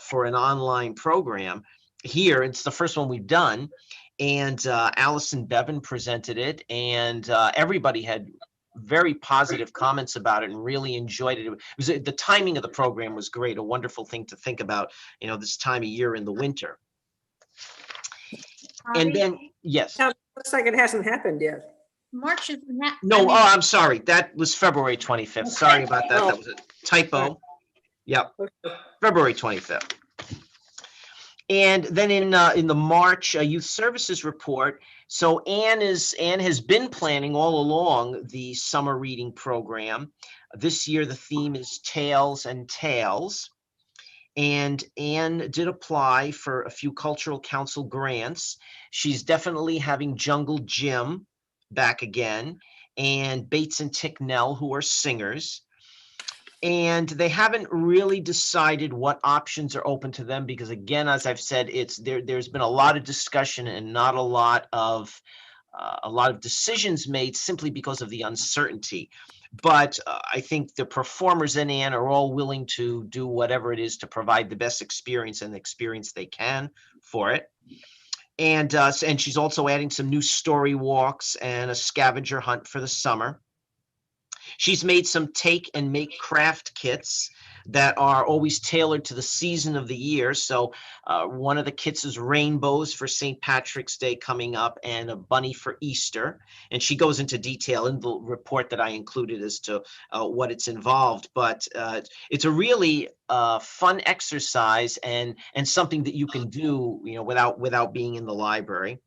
for an online program here. It's the first one we've done. And Allison Bevan presented it, and everybody had very positive comments about it and really enjoyed it. The timing of the program was great, a wonderful thing to think about, this time of year in the winter. And then, yes. Now, it looks like it hasn't happened yet. March is not. No, I'm sorry. That was February 25th. Sorry about that. That was a typo. Yep, February 25th. And then in the March Youth Services report, so Anne has been planning all along the summer reading program. This year, the theme is Tales and Tales. And Anne did apply for a few Cultural Council grants. She's definitely having Jungle Jim back again, and Bates and Ticknell, who are singers. And they haven't really decided what options are open to them because, again, as I've said, there's been a lot of discussion and not a lot of decisions made simply because of the uncertainty. But I think the performers in Anne are all willing to do whatever it is to provide the best experience and the experience they can for it. And she's also adding some new story walks and a scavenger hunt for the summer. She's made some take and make craft kits that are always tailored to the season of the year. So one of the kits is rainbows for St. Patrick's Day coming up and a bunny for Easter. And she goes into detail in the report that I included as to what it's involved. But it's a really fun exercise and something that you can do, without being in the library.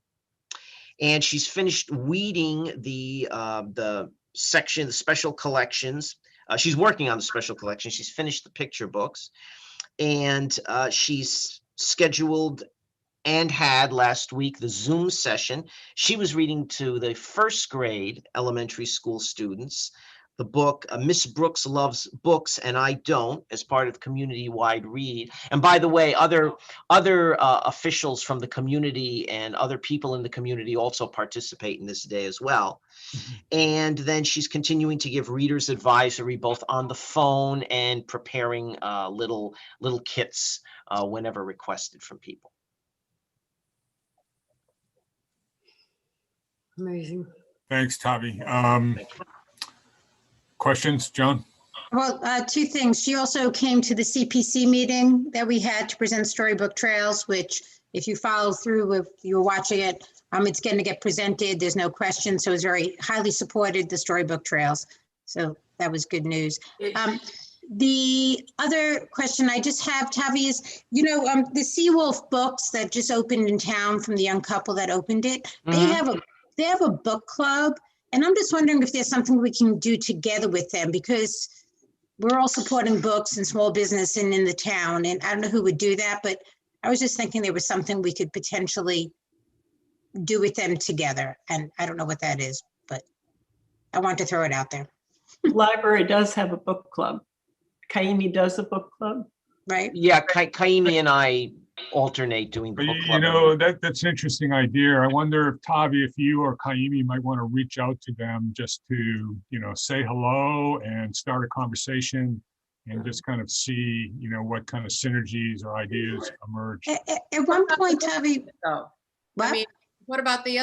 And she's finished weeding the section, the special collections. She's working on the special collection. She's finished the picture books, and she's scheduled and had last week the Zoom session. She was reading to the first grade elementary school students the book Miss Brooks Loves Books and I Don't, as part of community-wide read. And by the way, other officials from the community and other people in the community also participate in this day as well. And then she's continuing to give readers advisory both on the phone and preparing little kits whenever requested from people. Amazing. Thanks, Tavi. Questions, Joan? Well, two things. She also came to the CPC meeting that we had to present Storybook Trails, which if you follow through, if you're watching it, it's going to get presented. There's no question. So it's very highly supported, the Storybook Trails. So that was good news. The other question I just have, Tavi, is, the Seawolf books that just opened in town from the young couple that opened it, they have a book club. And I'm just wondering if there's something we can do together with them, because we're all supporting books and small business and in the town. And I don't know who would do that, but I was just thinking there was something we could potentially do with them together. And I don't know what that is, but I want to throw it out there. The library does have a book club. Kaimi does a book club. right? Yeah, Kaimi and I alternate doing the But book you club. know, that's an interesting idea. I wonder if Tavi, if you or Kaimi might want to reach out to them just to, you know, say hello and start a conversation and just kind of see, you know, what kind of synergies or ideas emerge. At one point, Tavi, So, I what? mean, what about the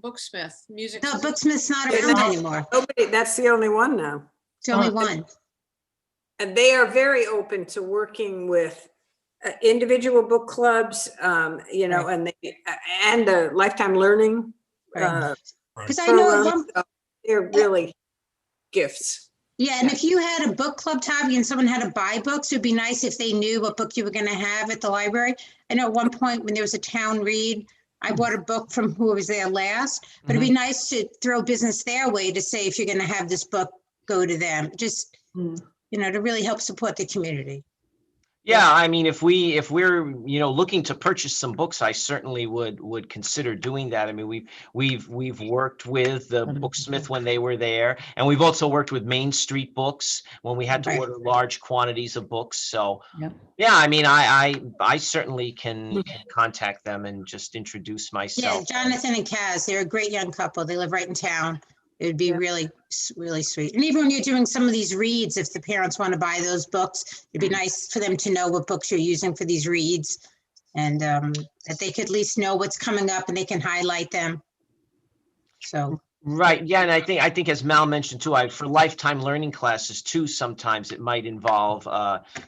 Booksmith music? No, Booksmith's not around anymore. Nobody, that's the only one now. It's the only one. And they are very open to working with individual book clubs, you know, and the lifetime learning. Right. Because I know at one, They're really gifts. yeah, and if you had a book club, Tavi, and someone had to buy books, it'd be nice if they knew what book you were going to have at the library. I know at one point when there was a town read, I bought a book from who was there last, but it'd be nice to throw business their way to say, if you're going to have this book, go to them. Just, you know, to really help support the community. Yeah, I mean, if we're, you know, looking to purchase some books, I certainly would consider doing that. I mean, we've worked with the Booksmith when they were there, and we've also worked with Main Street Books when we had to order large quantities of books. So, yeah, I mean, I certainly can contact them and just introduce myself. Yeah, Jonathan and Kaz, they're a great young couple. They live right in town. It would be really, really sweet. And even when you're doing some of these reads, if the parents want to buy those books, it'd be nice for them to know what books you're using for these reads, and that they could at least know what's coming up and they can highlight them. So. Right. Yeah. And I think as Mal mentioned too, for lifetime learning classes too, sometimes it might involve,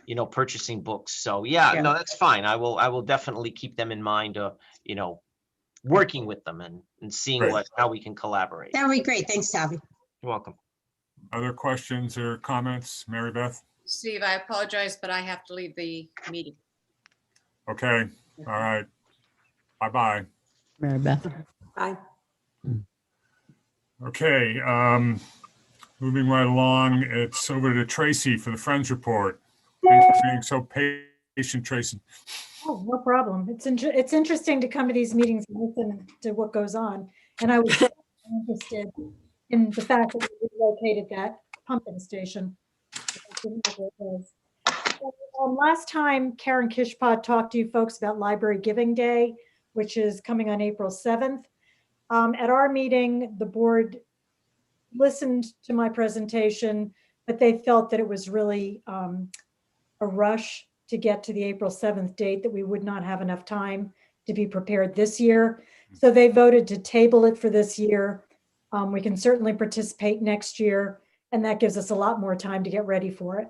you know, purchasing books. So yeah, no, that's fine. I will definitely keep them in mind, you know, working with them and seeing how we can collaborate. That would be great. Thanks, Tavi. You're welcome. Other questions or comments, Mary Beth? Steve, I apologize, but I have to leave the meeting. Okay. All right. Bye-bye. Mary Beth. Bye. Okay. Moving right along, it's over to Tracy for the Friends Report. Thanks for being so patient, Tracy. Oh, no problem. It's interesting to come to these meetings and listen to what goes on. And I was interested in the fact that we relocated that pumping station. Last time Karen Kishpot talked to you folks about Library Giving Day, which is coming on April 7th. At our meeting, the board listened to my presentation, but they felt that it was really a rush to get to the April 7th date, that we would not have enough time to be prepared this year. So they voted to table it for this year. We can certainly participate next year, and that gives us a lot more time to get ready for it.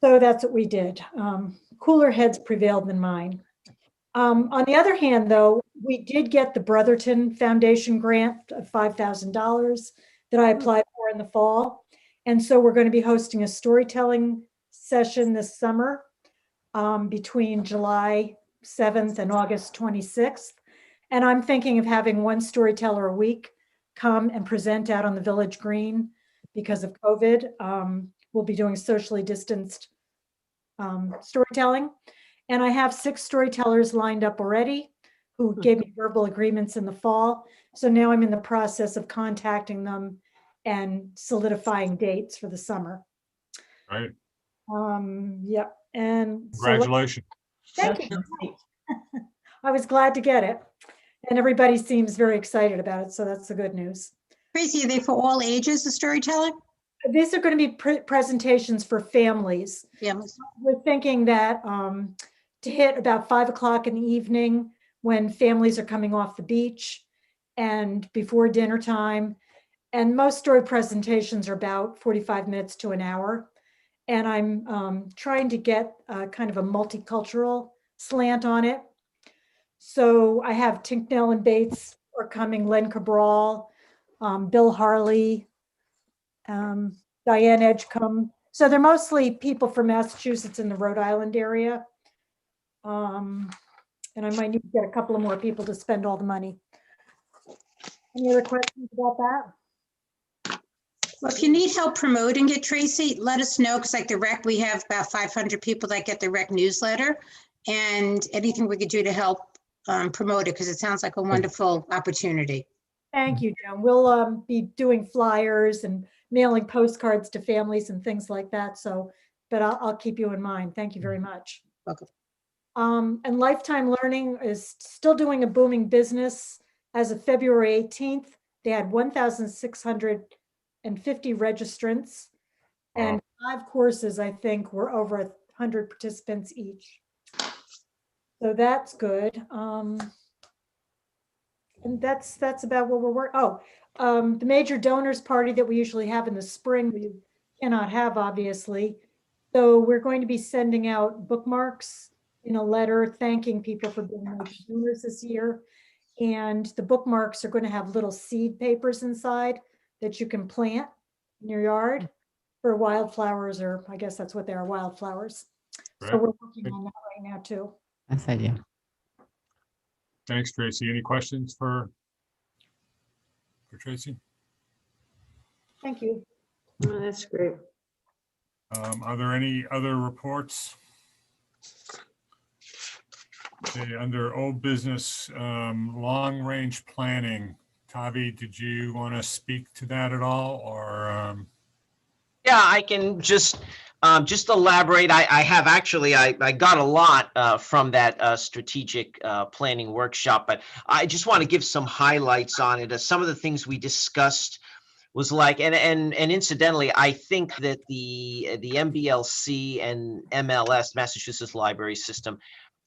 So that's what we did. Cooler heads prevailed than mine. On the other hand, though, we did get the Brotherton Foundation grant of $5,000 that I applied for in the fall. And so we're going to be hosting a storytelling session this summer between July 7th and August 26th. And I'm thinking of having one storyteller a week come and present out on the Village Green because of COVID. We'll be doing socially distanced storytelling. And I have 6 storytellers lined up already who gave me verbal agreements in the fall. So now I'm in the process of contacting them and solidifying dates for the summer. Right. Yep. And congratulations. Thank you. I was glad to get it. And everybody seems very excited about it. So that's the good news. Tracy, are they for all ages, the storytelling? These are going to be presentations for families. We're thinking that to hit about 5 o'clock in the evening when families are coming off the beach and before dinner time. And most story presentations are about 45 minutes to an hour. And I'm trying to get kind of a multicultural slant on it. So I have Tinknell and Bates are coming, Len Cabral, Bill Harley, Diane Edgecombe. So they're mostly people from Massachusetts and the Rhode Island area. And I might need to get a couple of more people to spend all the money. Any other questions about that? Well, if you need help promoting it, Tracy, let us know, because like the rec, we have about 500 people that get the rec newsletter, and anything we could do to help promote it, because it sounds like a wonderful opportunity. Thank you, Joan. We'll be doing flyers and mailing postcards to families and things like that. So, but I'll keep you in mind. Thank you very much. Welcome. And Lifetime Learning is still doing a booming business. As of February 18th, they had 1,650 registrants and 5 courses, I think, were over 100 participants each. So that's good. And that's about what we're working. The major donors party that we usually have in the spring, we cannot have, obviously. So we're going to be sending out bookmarks in a letter thanking people for being major donors this year. And the bookmarks are going to have little seed papers inside that you can plant in your yard for wildflowers, or I guess that's what they are, wildflowers. So Right. we're working on that right now too. Nice idea. Thanks, Tracy. Any questions for Tracy? Thank you. Oh, that's great. Are there any other reports? Okay, under old business, long-range planning. Tavi, did you want to speak to that at all, or? Yeah, I can just elaborate. I have actually, I got a lot from that strategic planning workshop, but I just want to give some highlights on it. Some of the things we discussed was like, and incidentally, I think that the MBLC and MLS, Massachusetts Library System,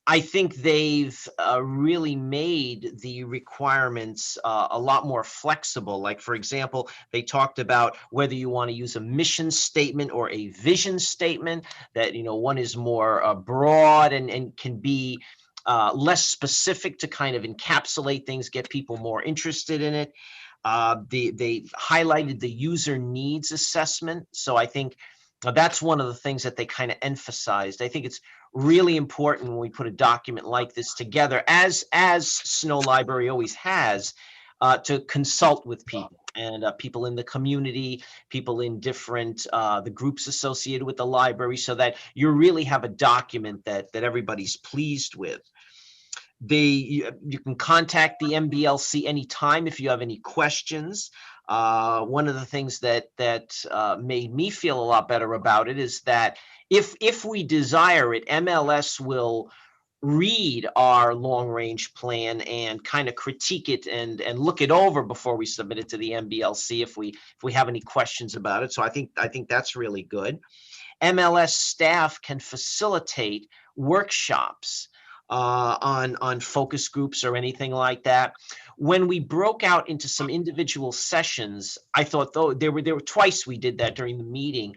I think they've really made the requirements a lot more flexible. Like, for example, they talked about whether you want to use a mission statement or a vision statement, that, you know, one is more broad and can be less specific to kind of encapsulate things, get people more interested in it. They highlighted the user needs assessment. So I think that's one of the things that they kind of emphasized. I think it's really important when we put a document like this together, as Snow Library always has, to consult with people and people in the community, people in different the groups associated with the library, so that you really have a document that everybody's pleased with. You can contact the MBLC anytime if you have any questions. One of the things that made me feel a lot better about it is that if we desire it, MLS will read our long-range plan and kind of critique it and look it over before we submit it to the MBLC if we have any questions about it. So I think that's really good. MLS staff can facilitate workshops on focus groups or anything like that. When we broke out into some individual sessions, I thought, though, there were twice we did that during the meeting.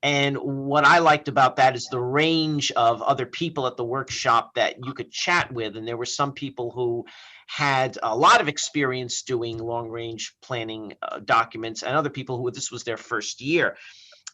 And what I liked about that is the range of other people at the workshop that you could chat with. And there were some people who had a lot of experience doing long range planning documents, and other people who this was their first year.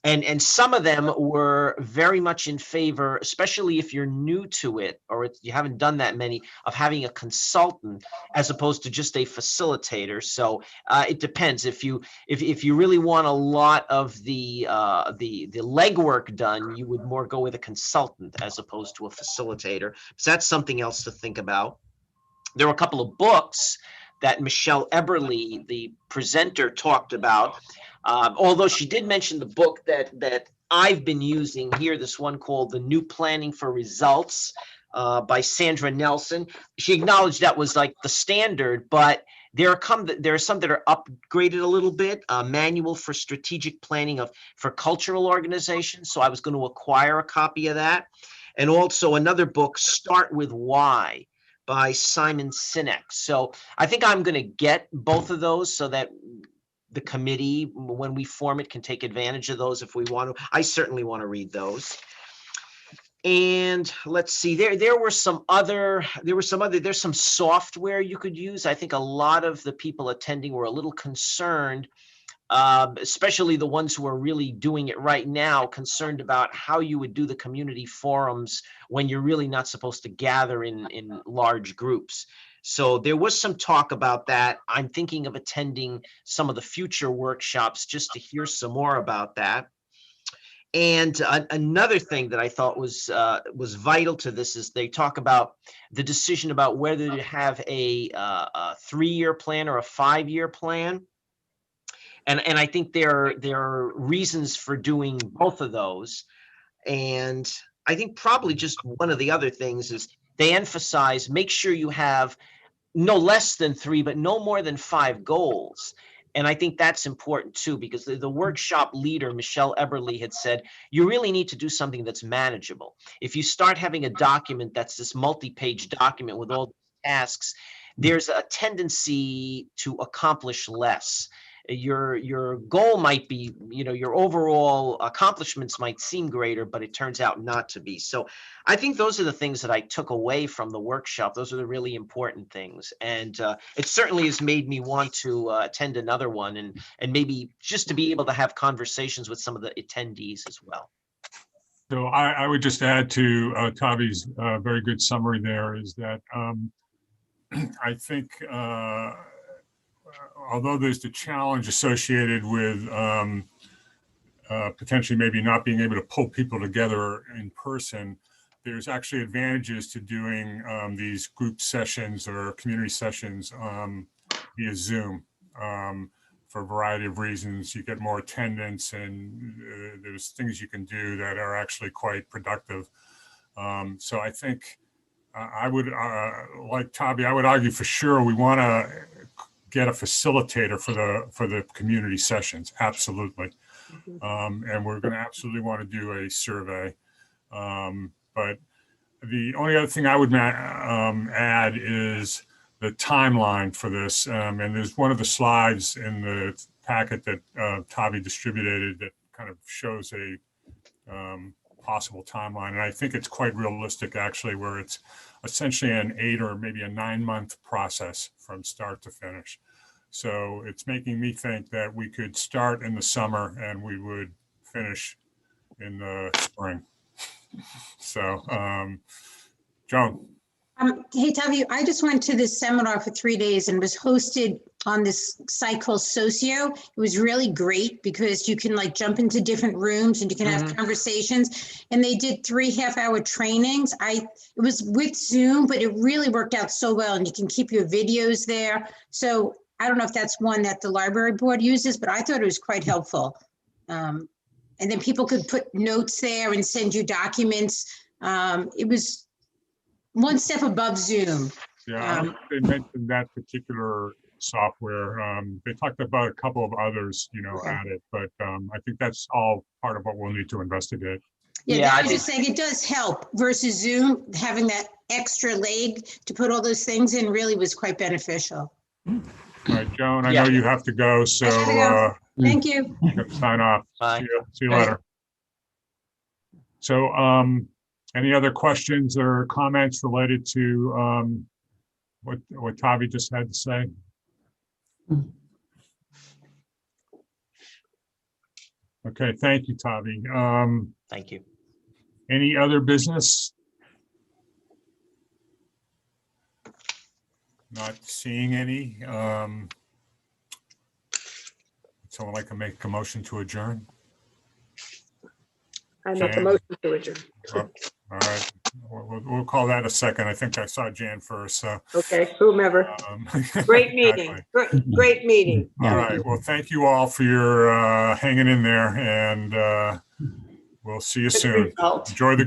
And some of them were very much in favor, especially if you're new to it or you haven't done that many, of having a consultant as opposed to just a facilitator. So it depends. If you really want a lot of the legwork done, you would more go with a consultant as opposed to a facilitator. So that's something else to think about. There were a couple of books that Michelle Eberly, the presenter, talked about. Although she did mention the book that I've been using here, this one called The New Planning for Results by Sandra Nelson. She acknowledged that was like the standard, but there are some that are upgraded a little bit. Manual for Strategic Planning for Cultural Organizations. So I was going to acquire a copy of that. And also another book, Start With Why, by Simon Sinek. So I think I'm going to get both of those so that the committee, when we form it, can take advantage of those if we want to. I certainly want to read those. And let's see, there's some software you could use. I think a lot of the people attending were a little concerned, especially the ones who are really doing it right now, concerned about how you would do the community forums when you're really not supposed to gather in large groups. So there was some talk about that. I'm thinking of attending some of the future workshops just to hear some more about that. And another thing that I thought was vital to this is they talk about the decision about whether to have a 3-year plan or a 5-year plan. And I think there are reasons for doing both of those. And I think probably just one of the other things is they emphasize, make sure you have no less than 3, but no more than 5 goals. And I think that's important too, because the workshop leader, Michelle Eberly, had said, you really need to do something that's manageable. If you start having a document that's this multi-page document with all tasks, there's a tendency to accomplish less. Your goal might be, your overall accomplishments might seem greater, but it turns out not to be. So I think those are the things that I took away from the workshop. Those are the really important things. And it certainly has made me want to attend another one and maybe just to be able to have conversations with some of the attendees as well. So I would just add to Tavi's very good summary there is that I think although there's the challenge associated with potentially maybe not being able to pull people together in person, there's actually advantages to doing these group sessions or community sessions via Zoom for a variety of reasons. You get more attendance and there's things you can do that are actually quite productive. So I think I would, like Tavi, I would argue for sure we want to get a facilitator for the community sessions, absolutely. And we're going to absolutely want to do a survey. But the only other thing I would add is the timeline for this. And there's one of the slides in the packet that Tavi distributed that kind of shows a possible timeline. And I think it's quite realistic, actually, where it's essentially an 8 or maybe a 9-month process from start to finish. So it's making me think that we could start in the summer and we would finish in the spring. So, Joan. Hey, Tavi, I just went to this seminar for 3 days and was hosted on this site called Socio. It was really great because you can like jump into different rooms and you can have conversations. And they did 3 half-hour trainings. It was with Zoom, but it really worked out so well. And you can keep your videos there. So I don't know if that's one that the library board uses, but I thought it was quite helpful. And then people could put notes there and send you documents. It was one step above Zoom. Yeah, I don't think they mentioned that particular software. They talked about a couple of others, at it, but I think that's all part of what we'll need to investigate. Yeah, I was just saying it does help versus Zoom. Having that extra leg to put all those things in really was quite beneficial. All right, Joan, I know you have to go, so thank you. You can sign off. Bye. See you later. So any other questions or comments related to what Tavi just had to say? Okay, thank you, Tavi. Thank you. Any other business? Not seeing any. Someone like to make a motion to adjourn? I make a motion to adjourn. All right, we'll call that a second. I think I saw Jan first, so. Okay, whomever. Great meeting, great meeting. All right, well, thank you all for your hanging in there, and we'll see you soon. Enjoy the